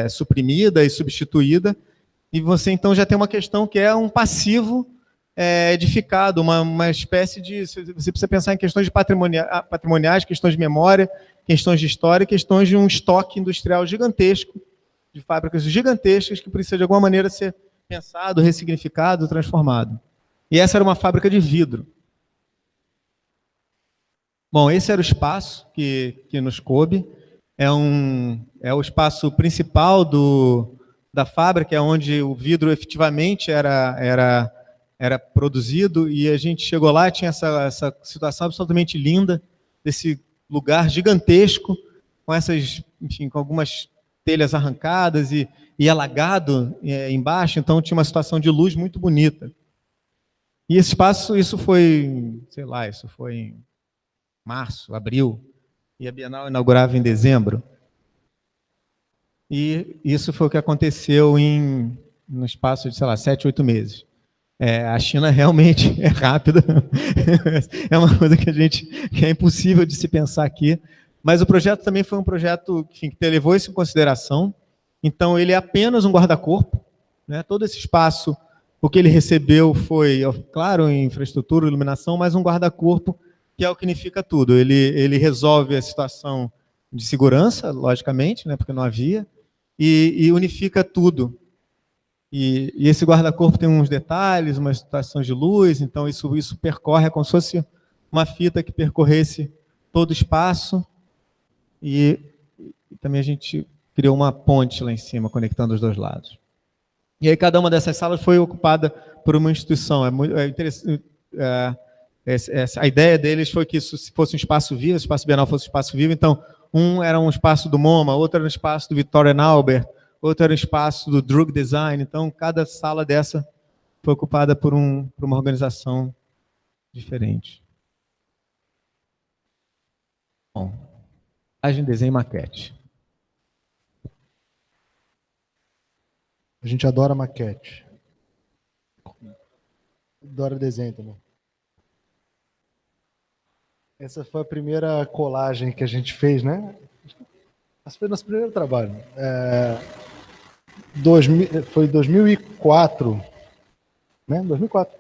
Speaker 3: suprimida e substituída. E você, então, já tem uma questão que é um passivo edificado, uma espécie de... Você precisa pensar em questões de patrimoniais, questões de memória, questões de história, questões de um estoque industrial gigantesco, de fábricas gigantescas que precisa, de alguma maneira, ser pensado, ressignificado, transformado. E essa era uma fábrica de vidro. Bom, esse era o espaço que nos coube. É o espaço principal da fábrica, é onde o vidro efetivamente era produzido, e a gente chegou lá, tinha essa situação absolutamente linda, desse lugar gigantesco, com enfim, com algumas telhas arrancadas e alagado embaixo, então tinha uma situação de luz muito bonita. E esse espaço, isso foi em março, abril, e a Bienal inaugurava em dezembro. E isso foi o que aconteceu no espaço de, 7, 8 meses. A China realmente é rápida, é uma coisa que é impossível de se pensar aqui, mas o projeto também foi um projeto que levou isso em consideração. Então, ele é apenas um guarda-corpo, né? Todo esse espaço, o que ele recebeu foi, claro, infraestrutura, iluminação, mas um guarda-corpo que é o que unifica tudo. Ele resolve a situação de segurança, logicamente, né? Porque não havia, e unifica tudo. E esse guarda-corpo tem uns detalhes, umas situações de luz, então isso percorre, é como se fosse uma fita que percorresse todo o espaço, e também a gente criou uma ponte lá em cima, conectando os dois lados. E aí cada uma dessas salas foi ocupada por uma instituição. É interessante, a ideia deles foi que isso fosse um espaço vivo, o espaço bienal fosse um espaço vivo, então um era um espaço do MoMA, outro era um espaço do Victoria and Albert, outro era um espaço do Drug Design. Então, cada sala dessa foi ocupada por uma organização diferente. Bom, imagem, desenho e maquete.
Speaker 2: A gente adora maquete. Adora desenho também. Essa foi a primeira colagem que a gente fez, né? Esse foi o nosso primeiro trabalho. Foi 2004, né? 2004.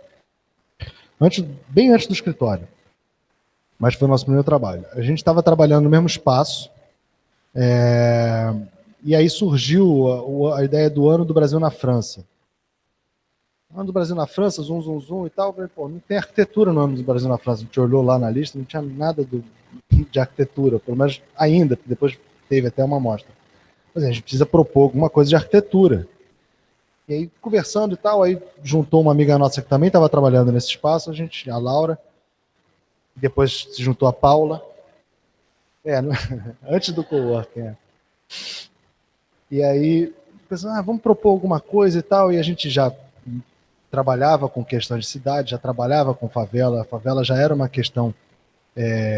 Speaker 2: Bem antes do escritório. Mas foi o nosso primeiro trabalho. A gente estava trabalhando no mesmo espaço, e aí surgiu a ideia do Ano do Brasil na França. Ano do Brasil na França, zoom e tal. Pô, não tem arquitetura no Ano do Brasil na França. A gente olhou lá na lista, não tinha nada de arquitetura, pelo menos ainda, depois teve até uma amostra. Mas a gente precisa propor alguma coisa de arquitetura. E aí, conversando e tal, aí juntou uma amiga nossa que também estava trabalhando nesse espaço, a Laura, depois se juntou a Paula, antes do coworking. E aí, pensando, vamos propor alguma coisa e tal, e a gente já trabalhava com questões de cidade, já trabalhava com favela, a favela já era uma questão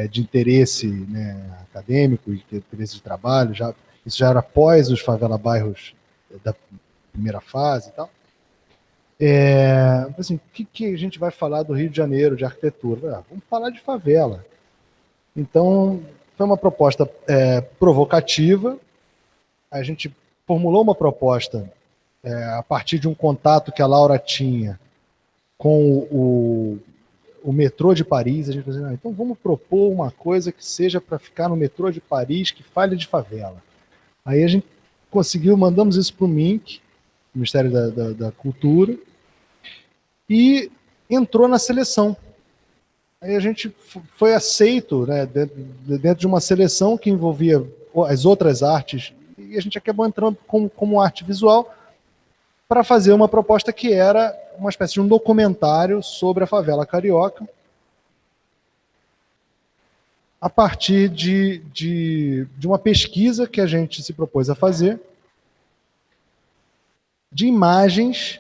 Speaker 2: de interesse, né, acadêmico e interesse de trabalho, isso já era após os favela bairros da primeira fase e tal. Assim, o que a gente vai falar do Rio de Janeiro, de arquitetura? Vamos falar de favela. Então, foi uma proposta provocativa. A gente formulou uma proposta a partir de um contato que a Laura tinha com o metrô de Paris. A gente falou assim, então vamos propor uma coisa que seja para ficar no metrô de Paris, que fale de favela. Aí a gente conseguiu, mandamos isso para o MINC, Ministério da Cultura, e entrou na seleção. Aí a gente foi aceito, né, dentro de uma seleção que envolvia as outras artes, e a gente acabou entrando como arte visual para fazer uma proposta que era uma espécie de um documentário sobre a favela carioca, a partir de uma pesquisa que a gente se propôs a fazer, de imagens,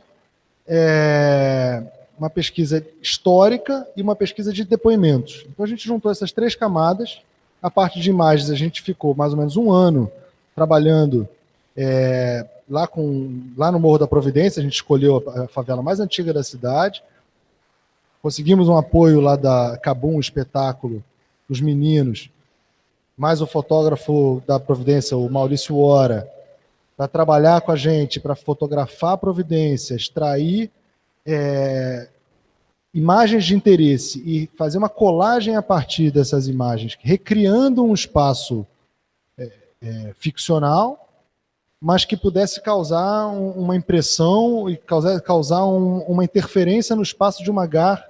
Speaker 2: uma pesquisa histórica e uma pesquisa de depoimentos. Então a gente juntou essas 3 camadas. A parte de imagens a gente ficou mais ou menos 1 ano trabalhando lá no Morro da Providência. A gente escolheu a favela mais antiga da cidade. Conseguimos um apoio lá da Cabum Espetáculo, dos meninos, mais o fotógrafo da Providência, o Maurício Ora, para trabalhar com a gente, para fotografar a Providência, extrair imagens de interesse e fazer uma colagem a partir dessas imagens, recriando um espaço ficcional, mas que pudesse causar uma impressão e causar uma interferência no espaço de uma gare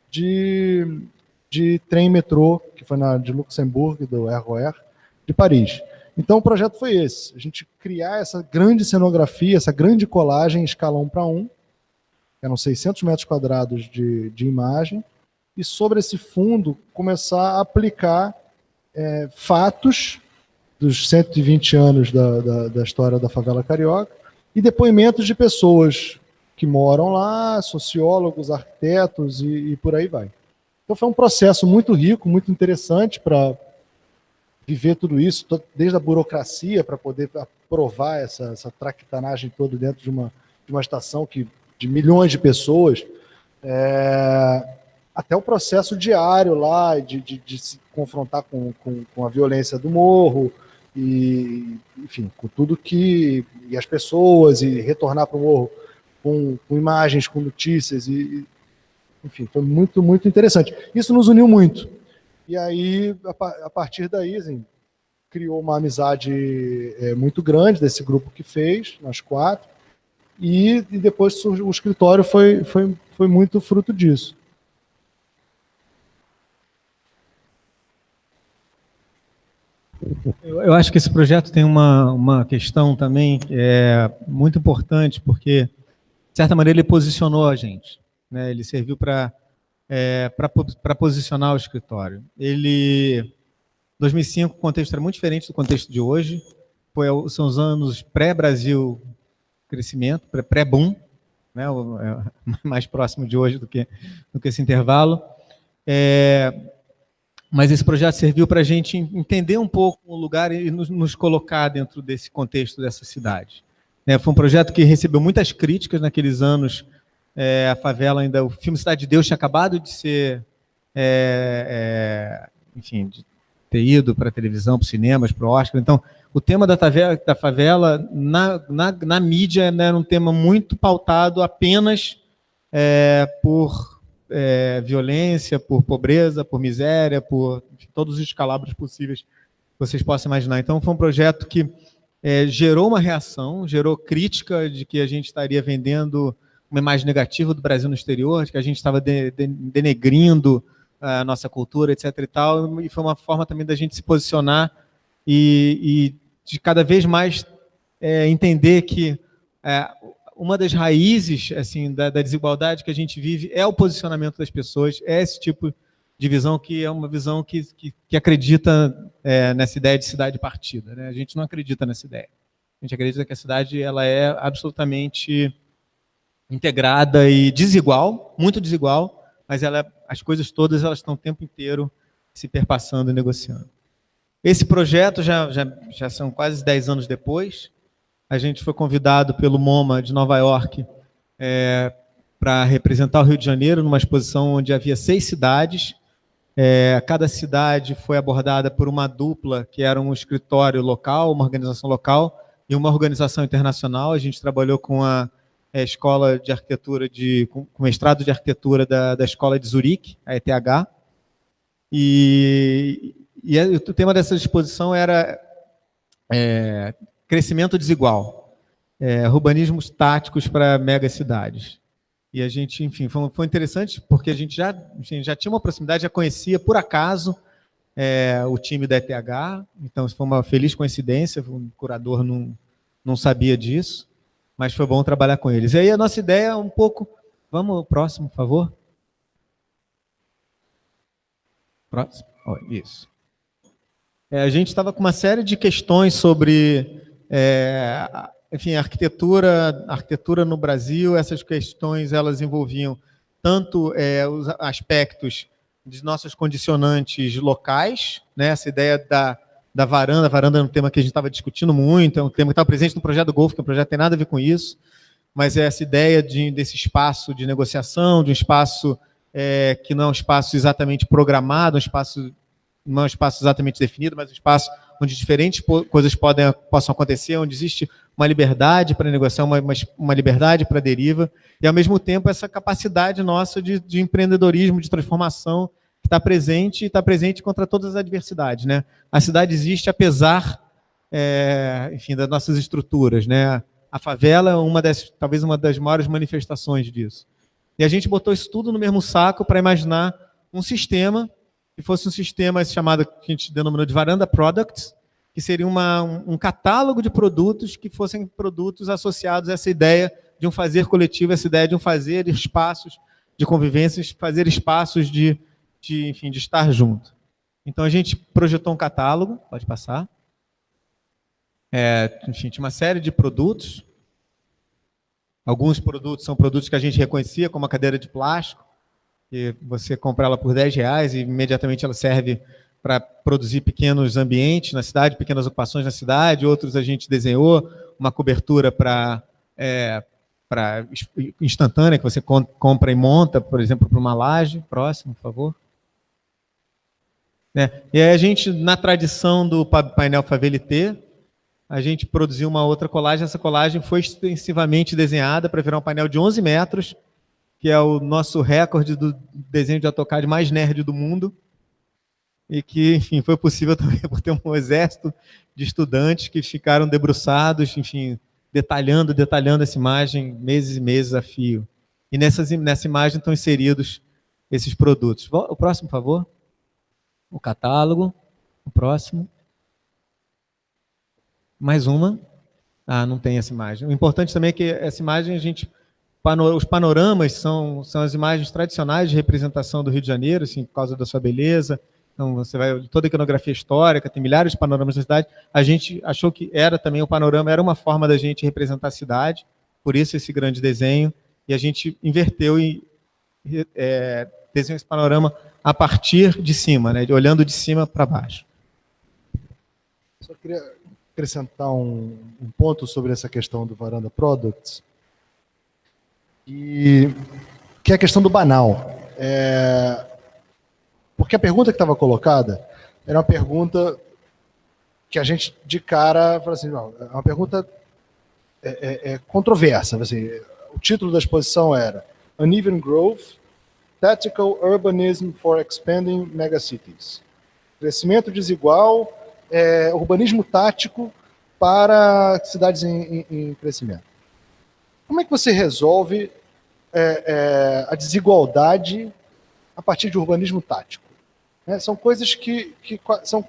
Speaker 2: de trem-metrô, que foi de Luxemburgo, do RER, de Paris. Então o projeto foi esse, a gente criar essa grande cenografia, essa grande colagem em escala 1:1, eram 600 metros quadrados de imagem, e sobre esse fundo começar a aplicar fatos dos 120 anos da história da favela carioca e depoimentos de pessoas que moram lá, sociólogos, arquitetos e por aí vai. Então foi um processo muito rico, muito interessante para viver tudo isso, desde a burocracia para poder aprovar essa traquitanagem toda dentro de uma estação de milhões de pessoas, até o processo diário lá, de se confrontar com a violência do morro, e, enfim, com tudo e as pessoas, e retornar para o morro com imagens, com notícias, enfim, foi muito, muito interessante. Isso nos uniu muito. E aí, a partir daí, assim, criou uma amizade muito grande desse grupo que fez, nós 4, e depois o escritório foi muito fruto disso.
Speaker 3: Eu acho que esse projeto tem uma questão também muito importante, porque, de certa maneira, ele posicionou a gente, né? Ele serviu para posicionar o escritório. Em 2005, o contexto era muito diferente do contexto de hoje. São os anos pré-Brasil crescimento, pré-boom, né? Mais próximo de hoje do que esse intervalo. Mas esse projeto serviu para a gente entender um pouco o lugar e nos colocar dentro desse contexto dessa cidade. Foi um projeto que recebeu muitas críticas naqueles anos. A favela ainda, o filme Cidade de Deus tinha acabado de ser, enfim, de ter ido para a televisão, para os cinemas, para o Oscar. Então, o tema da favela na mídia, né, era um tema muito pautado apenas por violência, por pobreza, por miséria, por todos os descalabros possíveis que vocês possam imaginar. Então, foi um projeto que gerou uma reação, gerou crítica de que a gente estaria vendendo uma imagem negativa do Brasil no exterior, de que a gente estava denegrindo a nossa cultura, etc. e tal, e foi uma forma também da gente se posicionar e de cada vez mais entender que uma das raízes, assim, da desigualdade que a gente vive é o posicionamento das pessoas, é esse tipo de visão que é uma visão que acredita nessa ideia de cidade partida, né? A gente não acredita nessa ideia. A gente acredita que a cidade ela é absolutamente integrada e desigual, muito desigual, mas as coisas todas elas estão o tempo inteiro se perpassando e negociando. Esse projeto já são quase 10 anos depois. A gente foi convidado pelo MoMA de Nova York para representar o Rio de Janeiro numa exposição onde havia 6 cidades. Cada cidade foi abordada por uma dupla, que era um escritório local, uma organização local, e uma organização internacional. A gente trabalhou com a escola de arquitetura, com mestrado de arquitetura da escola de Zurique, a ETH. E o tema dessa exposição era crescimento desigual, urbanismos táticos para megacidades. E a gente, enfim, foi interessante porque a gente já tinha uma proximidade, já conhecia, por acaso, o time da ETH, então isso foi uma feliz coincidência, o curador não sabia disso, mas foi bom trabalhar com eles. E aí a nossa ideia é um pouco... Vamos ao próximo, por favor. Próximo. Isso. A gente estava com uma série de questões sobre, enfim, a arquitetura no Brasil. Essas questões elas envolviam tanto os aspectos de nossos condicionantes locais, né? Essa ideia da varanda. A varanda é um tema que a gente estava discutindo muito, é um tema que estava presente no projeto do Golfo, que o projeto tem nada a ver com isso, mas é essa ideia desse espaço de negociação, de um espaço que não é um espaço exatamente programado, não é um espaço exatamente definido, mas um espaço onde diferentes coisas possam acontecer, onde existe uma liberdade para negociar, uma liberdade para deriva, e, ao mesmo tempo, essa capacidade nossa de empreendedorismo, de transformação, que está presente, e está presente contra todas as adversidades, né? A cidade existe apesar, enfim, das nossas estruturas, né? A favela é talvez uma das maiores manifestações disso. E a gente botou isso tudo no mesmo saco para imaginar um sistema que fosse um sistema chamado, que a gente denominou de Varanda Products, que seria um catálogo de produtos que fossem produtos associados a essa ideia de um fazer coletivo, essa ideia de um fazer espaços de convivências, fazer espaços enfim, de estar junto. Então a gente projetou um catálogo, pode passar. Enfim, tinha uma série de produtos. Alguns produtos são produtos que a gente reconhecia, como a cadeira de plástico, que você compra ela por R$10 e imediatamente ela serve para produzir pequenos ambientes na cidade, pequenas ocupações na cidade. Outros a gente desenhou uma cobertura para instantânea, que você compra e monta, por exemplo, para uma laje. Próximo, por favor. E aí a gente, na tradição do painel Favalité, a gente produziu uma outra colagem. Essa colagem foi extensivamente desenhada para virar um painel de 11 metros, que é o nosso recorde do desenho de AutoCAD mais nerd do mundo, e que, enfim, foi possível também por ter um exército de estudantes que ficaram debruçados, enfim, detalhando essa imagem meses e meses a fio. E nessa imagem estão inseridos esses produtos. O próximo, por favor. O catálogo. O próximo. Mais uma. Não tem essa imagem. O importante também é que essa imagem, os panoramas são as imagens tradicionais de representação do Rio de Janeiro, assim, por causa da sua beleza. Então, você vai toda a iconografia histórica, tem milhares de panoramas da cidade. A gente achou que o panorama era uma forma da gente representar a cidade, por isso esse grande desenho, e a gente inverteu e desenhou esse panorama a partir de cima, né, olhando de cima para baixo.
Speaker 2: Só queria acrescentar um ponto sobre essa questão do Varanda Products, que é a questão do banal. Porque a pergunta que estava colocada era uma pergunta que a gente, de cara, falou assim, não, é uma pergunta controversa. Assim, o título da exposição era Uneven Growth, Tactical Urbanism for Expanding Megacities. Crescimento desigual, urbanismo tático para cidades em crescimento. Como é que você resolve a desigualdade a partir de urbanismo tático? São coisas que são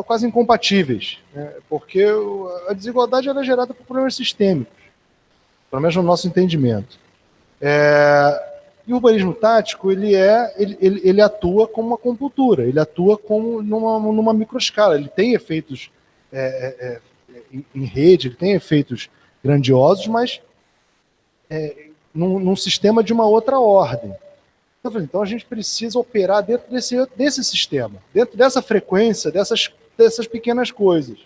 Speaker 2: quase incompatíveis, né? Porque a desigualdade ela é gerada por problemas sistêmicos, pelo menos no nosso entendimento. E o urbanismo tático ele atua como uma compultura, ele atua como numa microescala, ele tem efeitos em rede, ele tem efeitos grandiosos, mas num sistema de uma outra ordem. Então a gente precisa operar dentro desse sistema, dentro dessa frequência, dessas pequenas coisas.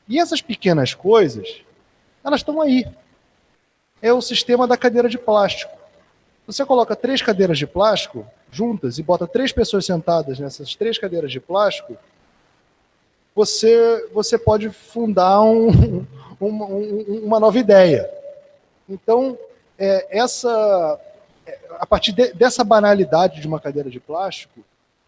Speaker 2: E essas pequenas coisas, elas estão aí. É o sistema da cadeira de plástico. Você coloca 3 cadeiras de plástico juntas e bota 3 pessoas sentadas nessas 3 cadeiras de plástico, você pode fundar uma nova ideia. Então, a partir dessa banalidade de uma cadeira de plástico,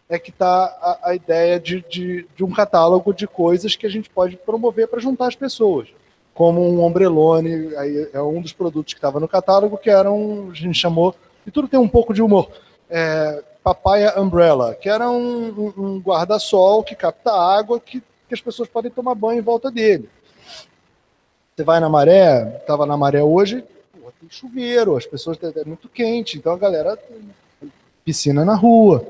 Speaker 2: é que está a ideia de um catálogo de coisas que a gente pode promover para juntar as pessoas. Como um ombrelone, aí é um dos produtos que estava no catálogo, que era a gente chamou, e tudo tem um pouco de humor, Papaya Umbrella, que era um guarda-sol que capta água, que as pessoas podem tomar banho em volta dele. Você vai na maré, estava na maré hoje, tem chuveiro, as pessoas é muito quente, então a galera piscina na rua.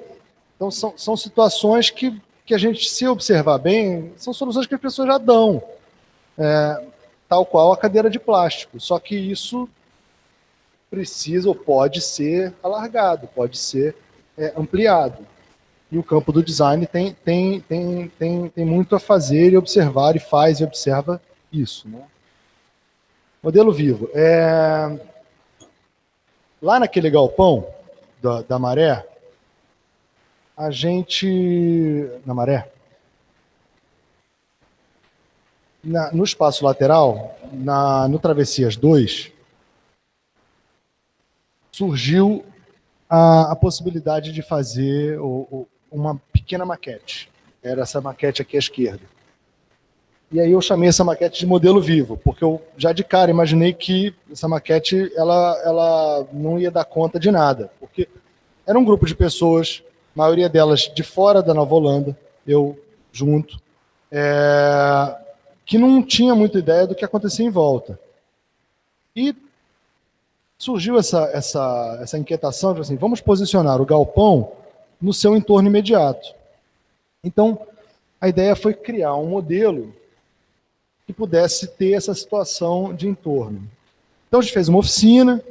Speaker 2: Então são situações que a gente, se observar bem, são soluções que as pessoas já dão, tal qual a cadeira de plástico. Só que isso precisa ou pode ser alargado, pode ser ampliado. E o campo do design tem muito a fazer e observar, e faz e observa isso, né? Modelo vivo. Lá naquele galpão da Maré, a gente... Na Maré? No espaço lateral, no Travessias 2, surgiu a possibilidade de fazer uma pequena maquete. Era essa maquete aqui à esquerda. E aí eu chamei essa maquete de modelo vivo, porque eu já de cara imaginei que essa maquete ela não ia dar conta de nada, porque era um grupo de pessoas, a maioria delas de fora da Nova Holanda, eu junto, que não tinha muita ideia do que acontecia em volta. E surgiu essa inquietação de assim, vamos posicionar o galpão no seu entorno imediato. Então, a ideia foi criar um modelo que pudesse ter essa situação de entorno. Então, a gente fez uma oficina,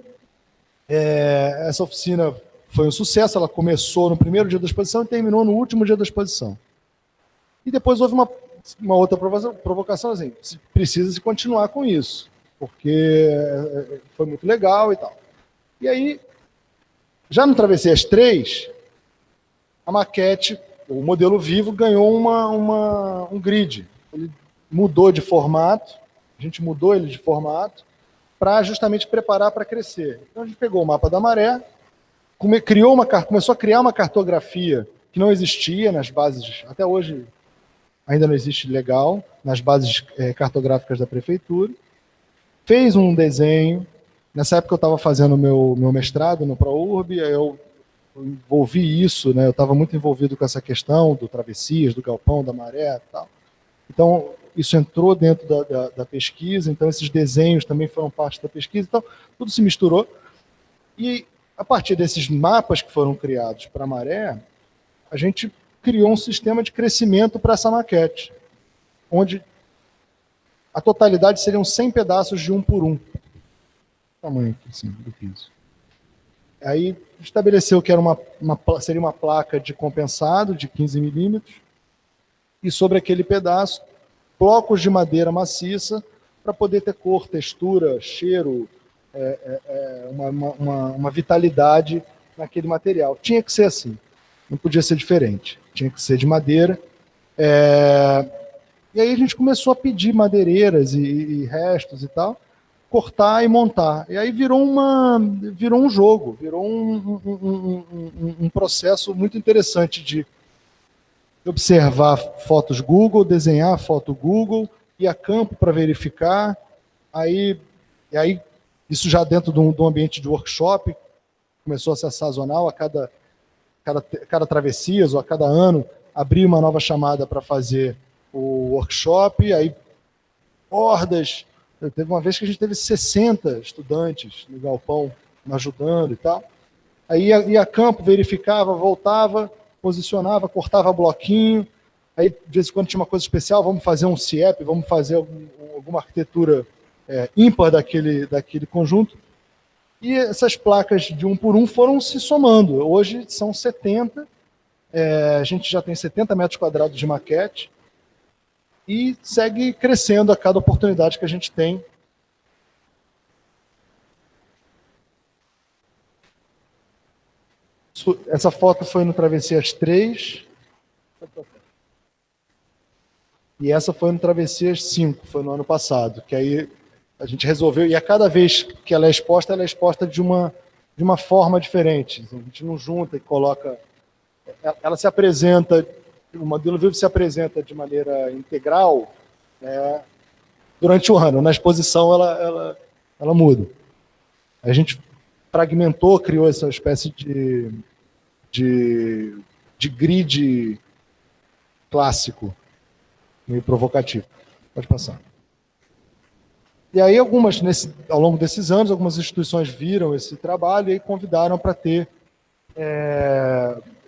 Speaker 2: essa oficina foi um sucesso, ela começou no primeiro dia da exposição e terminou no último dia da exposição. E depois houve uma outra provocação, assim, precisa-se continuar com isso, porque foi muito legal e tal. E aí, já no Travessias 3, a maquete, o modelo vivo, ganhou um grid. Ele mudou de formato, a gente mudou ele de formato, para justamente preparar para crescer. Então a gente pegou o mapa da maré, começou a criar uma cartografia que não existia nas bases, até hoje ainda não existe legal, nas bases cartográficas da prefeitura, fez um desenho. Nessa época eu estava fazendo meu mestrado no ProURB, eu envolvi isso, né? Eu estava muito envolvido com essa questão do Travessias, do galpão, da maré e tal. Então, isso entrou dentro da pesquisa, então esses desenhos também foram parte da pesquisa, então tudo se misturou. E a partir desses mapas que foram criados para a maré, a gente criou um sistema de crescimento para essa maquete, onde a totalidade seriam 100 pedaços de 1 por 1. Tamanho assim, do piso. Aí estabeleceu que seria uma placa de compensado de 15 milímetros, e sobre aquele pedaço, blocos de madeira maciça para poder ter cor, textura, cheiro, uma vitalidade naquele material. Tinha que ser assim, não podia ser diferente, tinha que ser de madeira. E aí a gente começou a pedir madeireiras e restos e tal, cortar e montar. E aí virou um jogo, virou um processo muito interessante de observar fotos Google, desenhar foto Google, ir a campo para verificar, e aí isso já dentro de um ambiente de workshop, começou a ser sazonal, a cada travessias ou a cada ano, abrir uma nova chamada para fazer o workshop, aí hordas, teve uma vez que a gente teve 60 estudantes no galpão, ajudando e tal, aí ia a campo, verificava, voltava, posicionava, cortava bloquinho, Aí, de vez em quando, tinha uma coisa especial, vamos fazer um CIEP, vamos fazer alguma arquitetura ímpar daquele conjunto. E essas placas de 1 por 1 foram se somando. Hoje são 70, a gente já tem 70 metros quadrados de maquete e segue crescendo a cada oportunidade que a gente tem. Essa foto foi no Travessias 3. E essa foi no Travessias 5, foi no ano passado, que aí a gente resolveu, e a cada vez que ela é exposta de uma forma diferente. A gente não junta e coloca... Ela se apresenta, o modelo vivo se apresenta de maneira integral, né, durante o ano. Na exposição ela muda. A gente fragmentou, criou essa espécie de grid clássico, meio provocativo. Pode passar. E aí, ao longo desses anos, algumas instituições viram esse trabalho e convidaram para ter,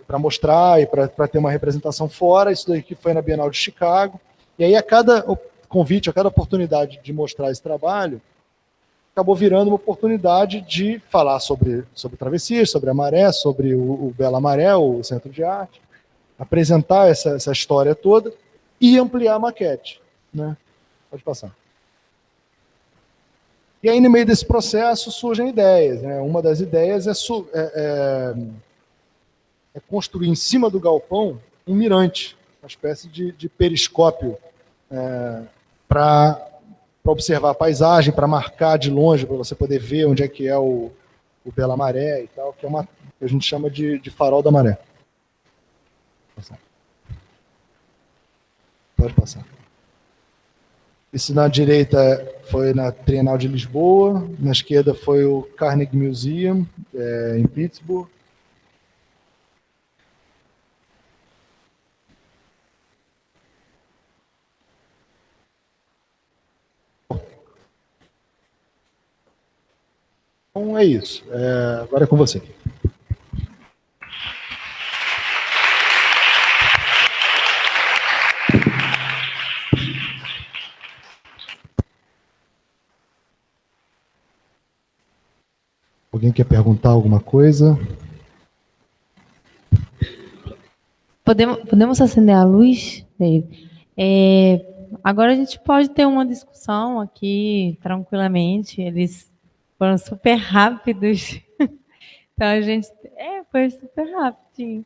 Speaker 2: para mostrar e para ter uma representação fora. Isso daqui foi na Bienal de Chicago. E aí, a cada convite, a cada oportunidade de mostrar esse trabalho, acabou virando uma oportunidade de falar sobre Travessias, sobre a Maré, sobre o Bela Maré, o Centro de Arte, apresentar essa história toda e ampliar a maquete, né? Pode passar. E aí, no meio desse processo, surgem ideias, né? Uma das ideias é construir em cima do galpão um mirante, uma espécie de periscópio para observar a paisagem, para marcar de longe, para você poder ver onde é que é o Bela Maré e tal, que a gente chama de farol da maré. Pode passar. Isso na direita foi na Trienal de Lisboa, na esquerda foi o Carnegie Museum, em Pittsburgh. Então é isso. Agora é com você. Alguém quer perguntar alguma coisa?
Speaker 1: Podemos acender a luz? Agora a gente pode ter uma discussão aqui tranquilamente. Eles foram super rápidos. Então a gente... foi super rapidinho.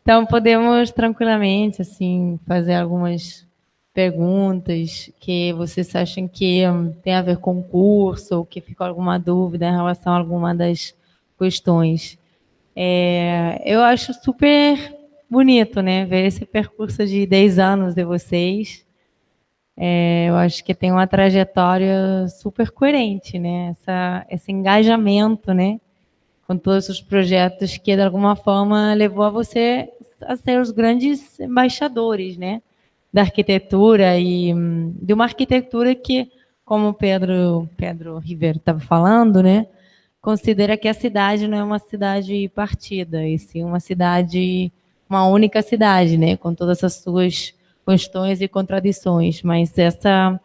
Speaker 1: Então podemos tranquilamente assim, fazer algumas perguntas que vocês acham que tem a ver com o curso, ou que ficou alguma dúvida em relação a alguma das questões. Eu acho super bonito, né, ver esse percurso de 10 anos de vocês. Eu acho que tem uma trajetória super coerente, né, esse engajamento, né, com todos os projetos que, de alguma forma, levou a você a ser os grandes embaixadores, né, da arquitetura e de uma arquitetura que, como o Pedro Ribeiro estava falando, né, considera que a cidade não é uma cidade partida, e sim uma única cidade, né, com todas as suas questões e contradições, mas essa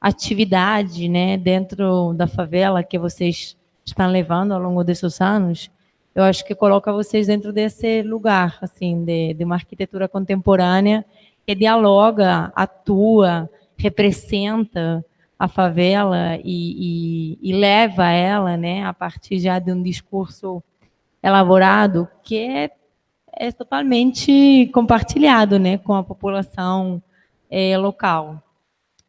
Speaker 1: atividade, né, dentro da favela que vocês estão levando ao longo desses anos, eu acho que coloca vocês dentro desse lugar, assim, de uma arquitetura contemporânea que dialoga, atua, representa a favela e leva ela, né, a partir já de um discurso elaborado que é totalmente compartilhado, né, com a população local.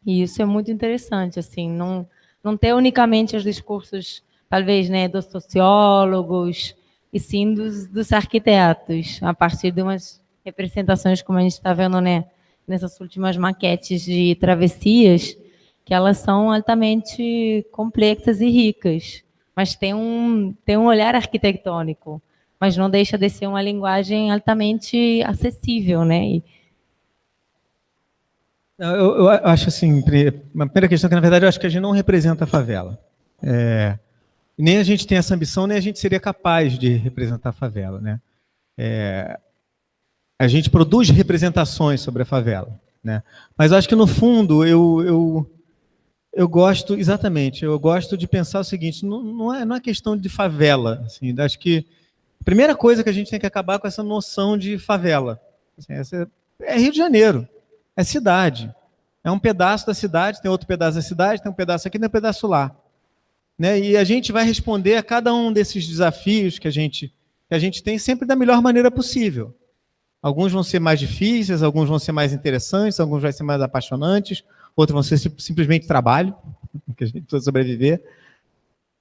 Speaker 1: E isso é muito interessante, assim, não ter unicamente os discursos, talvez, né, dos sociólogos, e sim dos arquitetos, a partir de umas representações, como a gente está vendo, né, nessas últimas maquetes de Travessias, que elas são altamente complexas e ricas, mas tem um olhar arquitetônico, mas não deixa de ser uma linguagem altamente acessível, né?
Speaker 3: Eu acho assim, uma primeira questão que, na verdade, eu acho que a gente não representa a favela. Nem a gente tem essa ambição, nem a gente seria capaz de representar a favela, né? a gente produz representações sobre a favela, né? Mas eu acho que, no fundo, eu gosto, exatamente, eu gosto de pensar o seguinte, não é questão de favela. Assim, acho que a primeira coisa que a gente tem que acabar com essa noção de favela. Assim, é Rio de Janeiro, é cidade. É um pedaço da cidade, tem outro pedaço da cidade, tem um pedaço aqui, tem um pedaço lá. Né? E a gente vai responder a cada um desses desafios que a gente tem sempre da melhor maneira possível. Alguns vão ser mais difíceis, alguns vão ser mais interessantes, alguns vão ser mais apaixonantes, outros vão ser simplesmente trabalho, que a gente precisa sobreviver.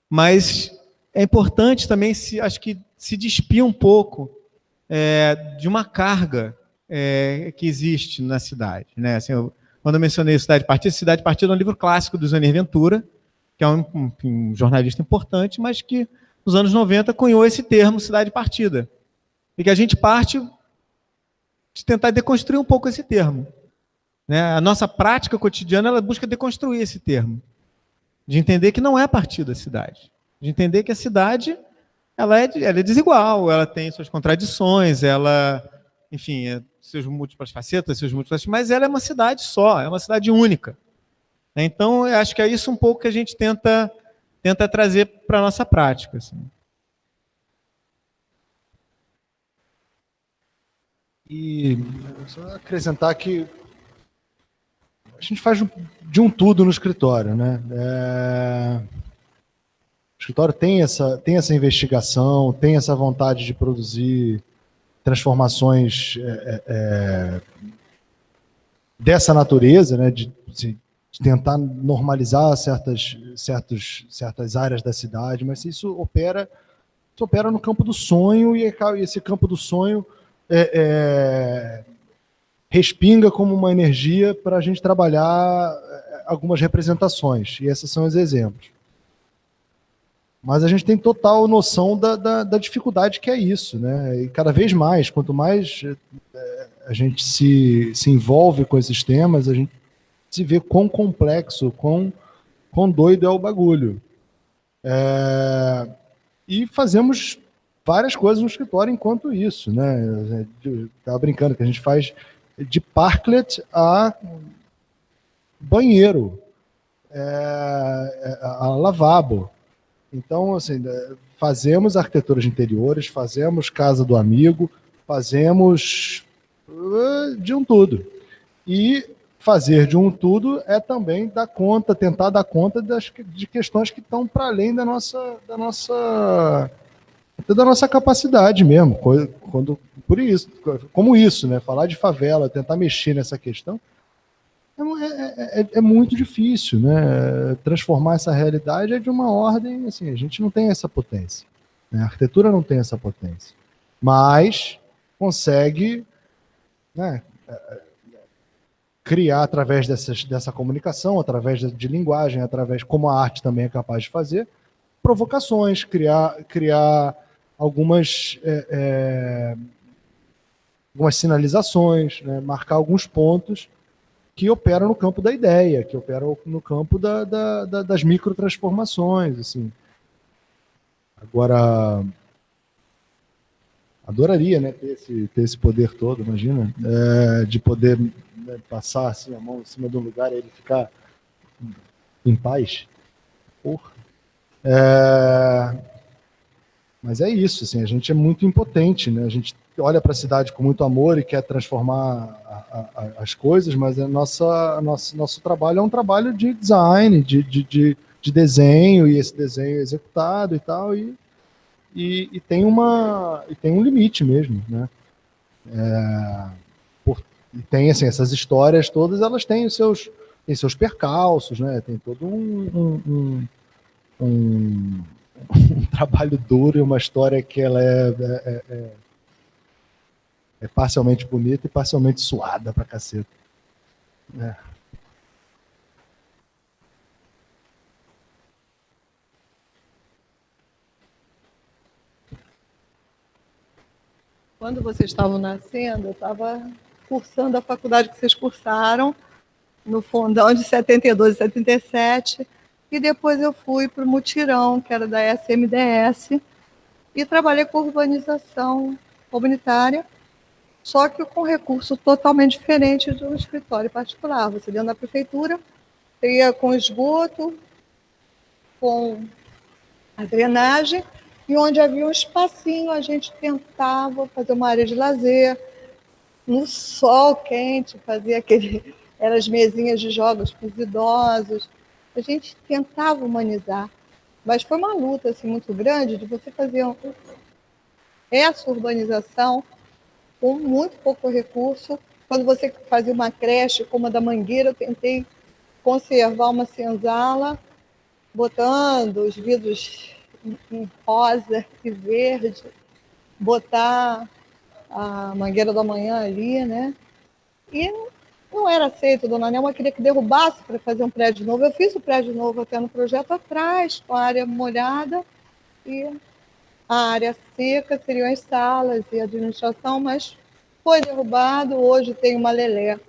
Speaker 3: Mas é importante também, acho que, se despir um pouco de uma carga que existe na cidade. Né? Assim, quando eu mencionei Cidade Partida é um livro clássico do Zé Ventura, que é um jornalista importante, mas que, nos anos 90, cunhou esse termo, Cidade Partida. E que a gente parte de tentar deconstruir um pouco esse termo. Né? A nossa prática cotidiana, ela busca deconstruir esse termo. De entender que não é partido a cidade. De entender que a cidade ela é desigual, ela tem suas contradições, ela, enfim, seus múltiplas facetas, mas ela é uma cidade só, é uma cidade única. Então, eu acho que é isso um pouco que a gente tenta trazer para a nossa prática. Assim.
Speaker 2: E só acrescentar que a gente faz de um tudo no escritório, né? O escritório tem essa investigação, tem essa vontade de produzir transformações dessa natureza, né? De tentar normalizar certas áreas da cidade, mas isso opera no campo do sonho, e esse campo do sonho respinga como uma energia para a gente trabalhar algumas representações, e esses são os exemplos. Mas a gente tem total noção da dificuldade que é isso, né? E cada vez mais, quanto mais a gente se envolve com esses temas, a gente se vê quão complexo, quão doido é o bagulho. E fazemos várias coisas no escritório enquanto isso, né? Eu estava brincando que a gente faz de parklet a banheiro, a lavabo. Então, assim, fazemos arquitetura de interiores, fazemos casa do amigo, fazemos de um tudo. E fazer de um tudo é também tentar dar conta de questões que estão para além da nossa capacidade mesmo. Como isso, né? Falar de favela, tentar mexer nessa questão é muito difícil, né? Transformar essa realidade é de uma ordem, assim, a gente não tem essa potência, né? A arquitetura não tem essa potência, mas consegue, né, criar através dessa comunicação, através de linguagem, através, como a arte também é capaz de fazer, provocações, criar algumas sinalizações, né? Marcar alguns pontos que operam no campo da ideia, que operam no campo das microtransformações, assim. Agora, adoraria, né, ter esse poder todo, imagina, de poder, né, passar assim, a mão em cima de um lugar e ele ficar em paz. Porra. Mas é isso, assim, a gente é muito impotente, né? A gente olha para a cidade com muito amor e quer transformar as coisas, mas nosso trabalho é um trabalho de design, de desenho, e esse desenho é executado e tal, e tem um limite mesmo, né? E tem, assim, essas histórias todas, elas têm seus percalços, né? Tem todo um trabalho duro e uma história que ela é parcialmente bonita e parcialmente suada pra caceta.
Speaker 4: Quando vocês estavam nascendo, eu estava cursando a faculdade que vocês cursaram, no Fundão de 72 e 77, e depois eu fui para o Mutirão, que era da SMDS, e trabalhei com urbanização comunitária, só que com recurso totalmente diferente de um escritório particular. Você dentro da prefeitura, você ia com esgoto, com a drenagem, e onde havia um espacinho, a gente tentava fazer uma área de lazer, no sol quente, fazia eram as mesinhas de jogos para os idosos. A gente tentava humanizar, mas foi uma luta assim, muito grande de você fazer essa urbanização com muito pouco recurso. Quando você fazia uma creche como a da Mangueira, eu tentei conservar uma senzala, botando os vidros em rosa e verde, botar a Mangueira da Manhã ali, né? E não era aceito, dona Nelma queria que derrubasse para fazer um prédio novo. Eu fiz o prédio novo até no projeto atrás, com a área molhada, e a área seca seriam as salas e a administração, mas foi derrubado. Hoje tem uma lelé.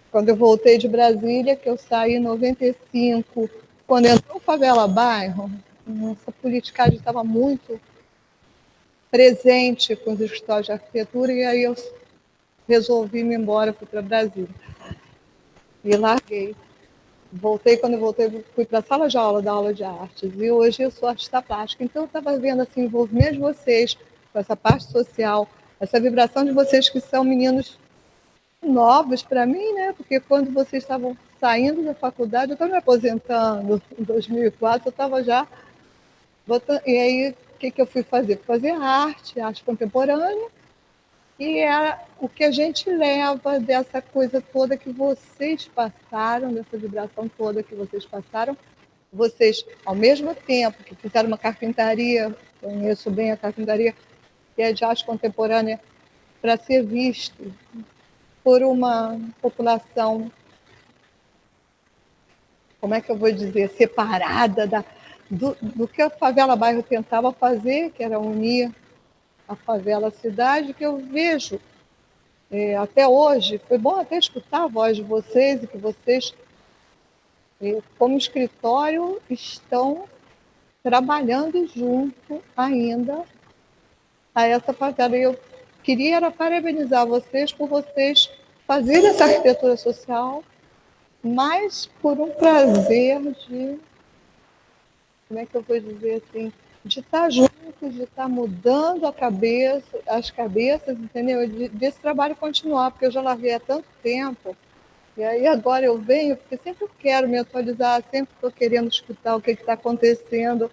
Speaker 4: Quando eu voltei de Brasília, que eu saí em 95, quando entrou o Favela Bairro, essa politicagem estava muito presente com os escritórios de arquitetura, e aí eu resolvi me embora, fui para Brasília. E larguei. Voltei, quando eu voltei, fui para a sala de aula, da aula de artes, e hoje eu sou artista plástica. Então eu estava vendo assim, o envolvimento de vocês com essa parte social, essa vibração de vocês que são meninos novos para mim, né? Porque quando vocês estavam saindo da faculdade, eu estava me aposentando em 2004, eu estava já botando. E aí, o que eu fui fazer? Fazer arte contemporânea, e é o que a gente leva dessa coisa toda que vocês passaram, dessa vibração toda que vocês passaram. Vocês, ao mesmo tempo que fizeram uma carpintaria, conheço bem a carpintaria, que é de arte contemporânea, para ser visto por uma população, como é que eu vou dizer, separada do que a Favela Bairro tentava fazer, que era unir a favela à cidade, que eu vejo até hoje. Foi bom até escutar a voz de vocês, e que vocês, como escritório, estão trabalhando junto ainda a essa favela. Eu queria parabenizar vocês por vocês fazerem essa arquitetura social, mas por um prazer de, como é que eu vou dizer assim, de estar juntos, de estar mudando as cabeças, entendeu? Desse trabalho continuar, porque eu já larguei há tanto tempo, e aí agora eu venho, porque sempre eu quero me atualizar, sempre estou querendo escutar o que está acontecendo,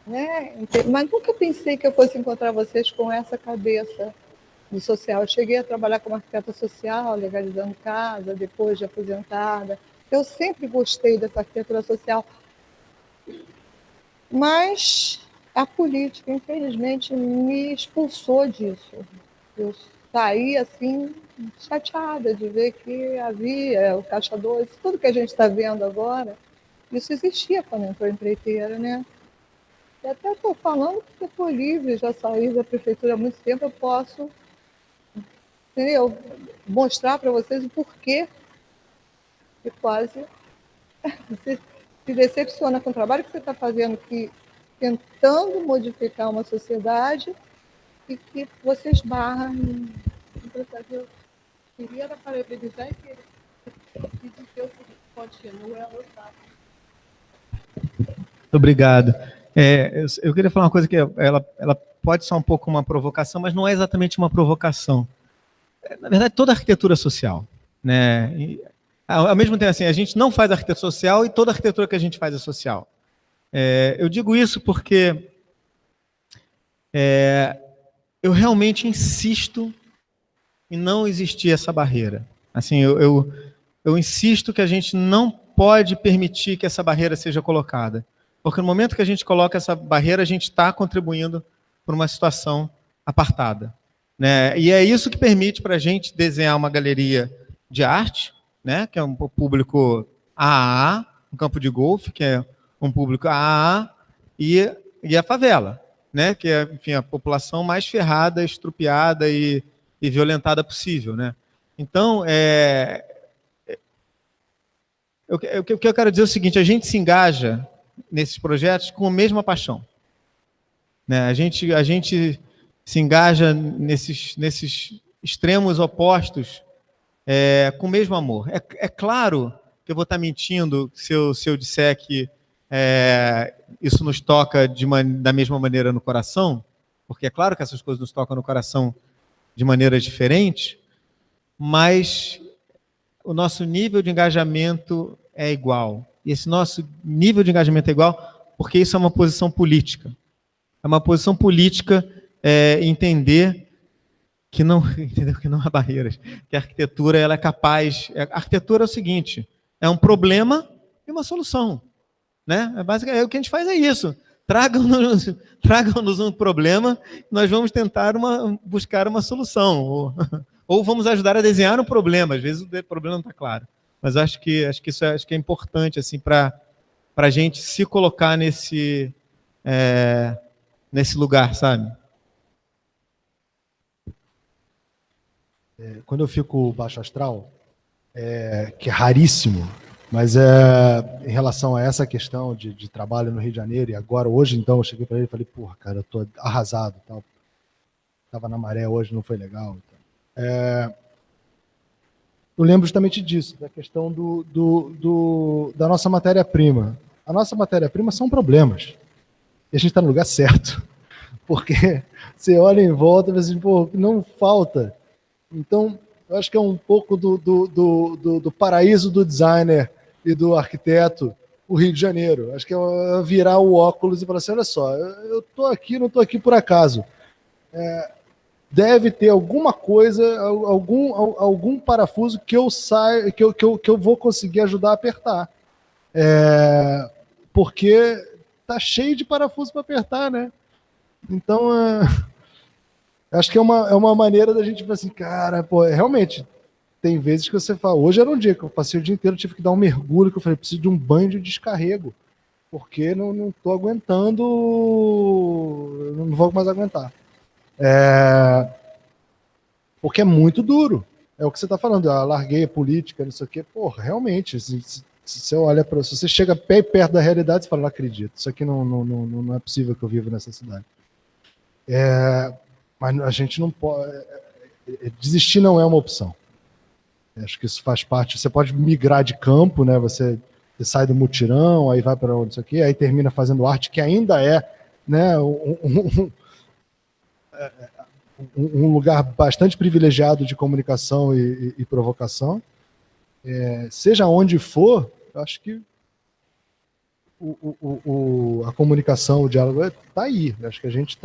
Speaker 4: né? Mas nunca pensei que eu fosse encontrar vocês com essa cabeça do social. Eu cheguei a trabalhar como arquiteta social, legalizando casa, depois de aposentada. Eu sempre gostei dessa arquitetura social, mas a política, infelizmente, me expulsou disso. Eu saí, assim, chateada de ver que havia o Caixa 2, tudo que a gente está vendo agora, isso existia quando entrou a empreiteira, né? E até estou falando porque estou livre, já saí da prefeitura há muito tempo, eu posso, entendeu, mostrar para vocês o porquê que quase você se decepciona com o trabalho que você está fazendo, que tentando modificar uma sociedade, e que você esbarra em processo. Eu queria parabenizar e dizer o seguinte: continue a lutar.
Speaker 3: Muito obrigado. Eu queria falar uma coisa que ela pode ser um pouco uma provocação, mas não é exatamente uma provocação. Na verdade, toda arquitetura social, né? E, ao mesmo tempo, assim, a gente não faz arquitetura social e toda arquitetura que a gente faz é social. Eu digo isso porque eu realmente insisto em não existir essa barreira. Assim, eu insisto que a gente não pode permitir que essa barreira seja colocada. Porque no momento que a gente coloca essa barreira, a gente está contribuindo para uma situação apartada, né? E é isso que permite para a gente desenhar uma galeria de arte, né? Que é um público AAA, um campo de golfe, que é um público AAA, e a favela, né? Que é, enfim, a população mais ferrada, estrupiada e violentada possível, né? Então, o que eu quero dizer é o seguinte: a gente se engaja nesses projetos com a mesma paixão, né? A gente se engaja nesses extremos opostos com o mesmo amor. É claro que eu vou estar mentindo se eu disser que isso nos toca da mesma maneira no coração, porque é claro que essas coisas nos tocam no coração de maneiras diferentes, mas o nosso nível de engajamento é igual. E esse nosso nível de engajamento é igual porque isso é uma posição política. É uma posição política entender que não há barreiras, que a arquitetura ela é capaz. A arquitetura é o seguinte: é um problema e uma solução, né? Basicamente, o que a gente faz é isso. Tragam-nos um problema, nós vamos tentar buscar uma solução, ou vamos ajudar a desenhar um problema. Às vezes o problema não está claro, mas acho que isso é importante assim para a gente se colocar nesse lugar, sabe?
Speaker 2: Quando eu fico baixo astral, que é raríssimo, mas em relação a essa questão de trabalho no Rio de Janeiro, e agora, hoje, então, eu cheguei para ele e falei, porra, cara, eu tô arrasado, tal. Tava na maré hoje, não foi legal. Então. Eu lembro justamente disso, da questão da nossa matéria-prima. A nossa matéria-prima são problemas. E a gente está no lugar certo. Porque você olha em volta e fala assim, pô, não falta. Então, eu acho que é um pouco do paraíso do designer e do arquiteto, o Rio de Janeiro. Acho que é virar o óculos e falar assim, olha só, eu estou aqui, não estou aqui por acaso. Deve ter alguma coisa, algum parafuso que eu vou conseguir ajudar a apertar. Porque tá cheio de parafuso para apertar, né? Então, acho que é uma maneira da gente falar assim, cara, pô, realmente, tem vezes que você fala, hoje era um dia que eu passei o dia inteiro, tive que dar um mergulho, que eu falei, preciso de um banho de descarrego, porque não tô aguentando, não vou mais aguentar. Porque é muito duro. É o que você está falando, larguei a política, não sei o quê. Porra, realmente, se você olha para. Se você chega perto da realidade, você fala, não acredito, isso aqui não é possível que eu viva nessa cidade. Mas a gente não pode. Desistir não é uma opção. Acho que isso faz parte. Você pode migrar de campo, né? Você sai do mutirão, aí vai para onde isso aqui, aí termina fazendo arte, que ainda é, né, um lugar bastante privilegiado de comunicação e provocação. Seja onde for, eu acho que a comunicação, o diálogo está aí. Eu acho que a gente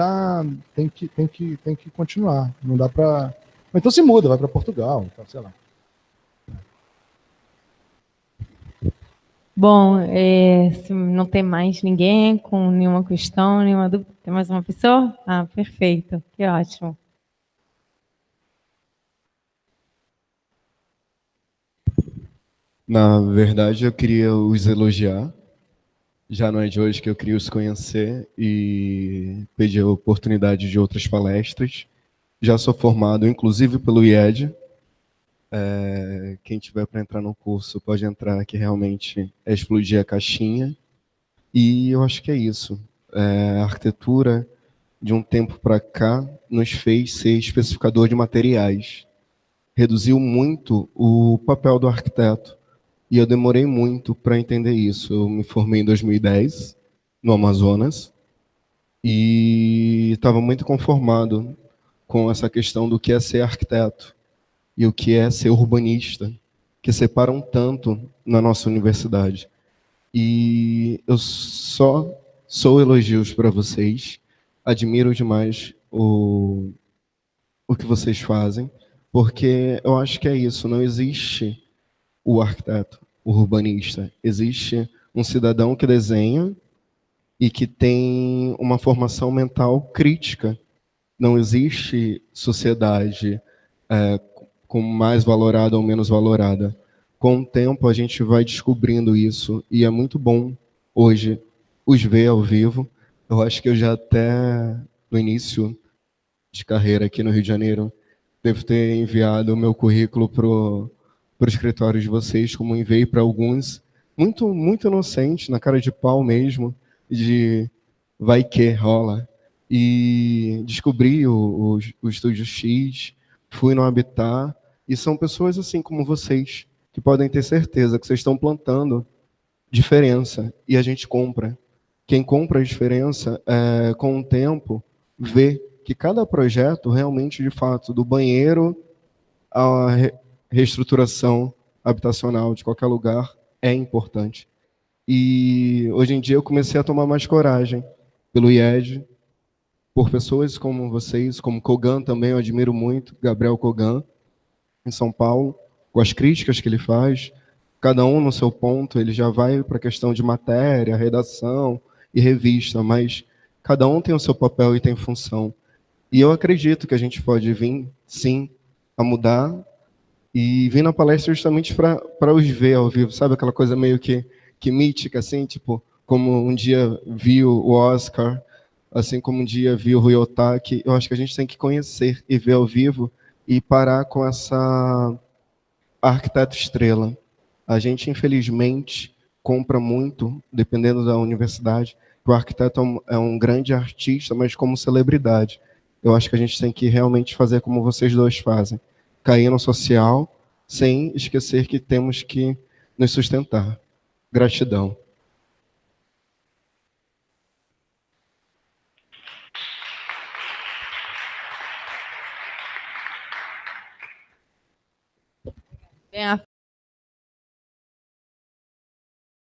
Speaker 2: tem que continuar. Não dá para. Então se muda, vai para Portugal, então, sei lá.
Speaker 1: Bom, se não tem mais ninguém com nenhuma questão, nenhuma dúvida, tem mais uma pessoa? Ah, perfeito, que ótimo.
Speaker 5: Na verdade, eu queria os elogiar. Já não é de hoje que eu queria os conhecer e pedir a oportunidade de outras palestras. Já sou formado, inclusive, pelo IED. Quem tiver para entrar no curso pode entrar, que realmente é explodir a caixinha. E eu acho que é isso. A arquitetura, de um tempo para cá, nos fez ser especificador de materiais. Reduziu muito o papel do arquiteto. E eu demorei muito para entender isso. Eu me formei em 2010, no Amazonas, e estava muito conformado com essa questão do que é ser arquiteto e o que é ser urbanista, que separam tanto na nossa universidade. E eu só sou elogios para vocês, admiro demais o que vocês fazem, porque eu acho que é isso, não existe o arquiteto, o urbanista. Existe um cidadão que desenha e que tem uma formação mental crítica. Não existe sociedade com mais valorada ou menos valorada. Com o tempo, a gente vai descobrindo isso e é muito bom hoje os ver ao vivo. Eu acho que eu já até no início de carreira aqui no Rio de Janeiro devo ter enviado o meu currículo para o escritório de vocês, como enviei para alguns, muito inocente, na cara de pau mesmo, de vai que rola. e descobri o Estúdio X, fui no Habitat, e são pessoas assim como vocês, que podem ter certeza que vocês estão plantando diferença, e a gente compra. Quem compra a diferença, com o tempo, vê que cada projeto realmente, de fato, do banheiro à reestruturação habitacional de qualquer lugar, é importante. E hoje em dia eu comecei a tomar mais coragem pelo IED, por pessoas como vocês, como Kogan também, eu admiro muito, Gabriel Kogan, em São Paulo, com as críticas que ele faz, cada um no seu ponto, ele já vai para a questão de matéria, redação e revista, mas cada um tem o seu papel e tem função. E eu acredito que a gente pode vir, sim, a mudar e vir na palestra justamente para os ver ao vivo, sabe? Aquela coisa meio que mítica, assim, tipo, como um dia viu o Oscar, assim como um dia viu o Rui Otaki. Eu acho que a gente tem que conhecer e ver ao vivo e parar com essa arquiteto estrela. A gente, infelizmente, compra muito, dependendo da universidade, que o arquiteto é um grande artista, mas como celebridade. Eu acho que a gente tem que realmente fazer como vocês dois fazem. Cair no social, sem esquecer que temos que nos sustentar. Gratidão.
Speaker 1: Bem, a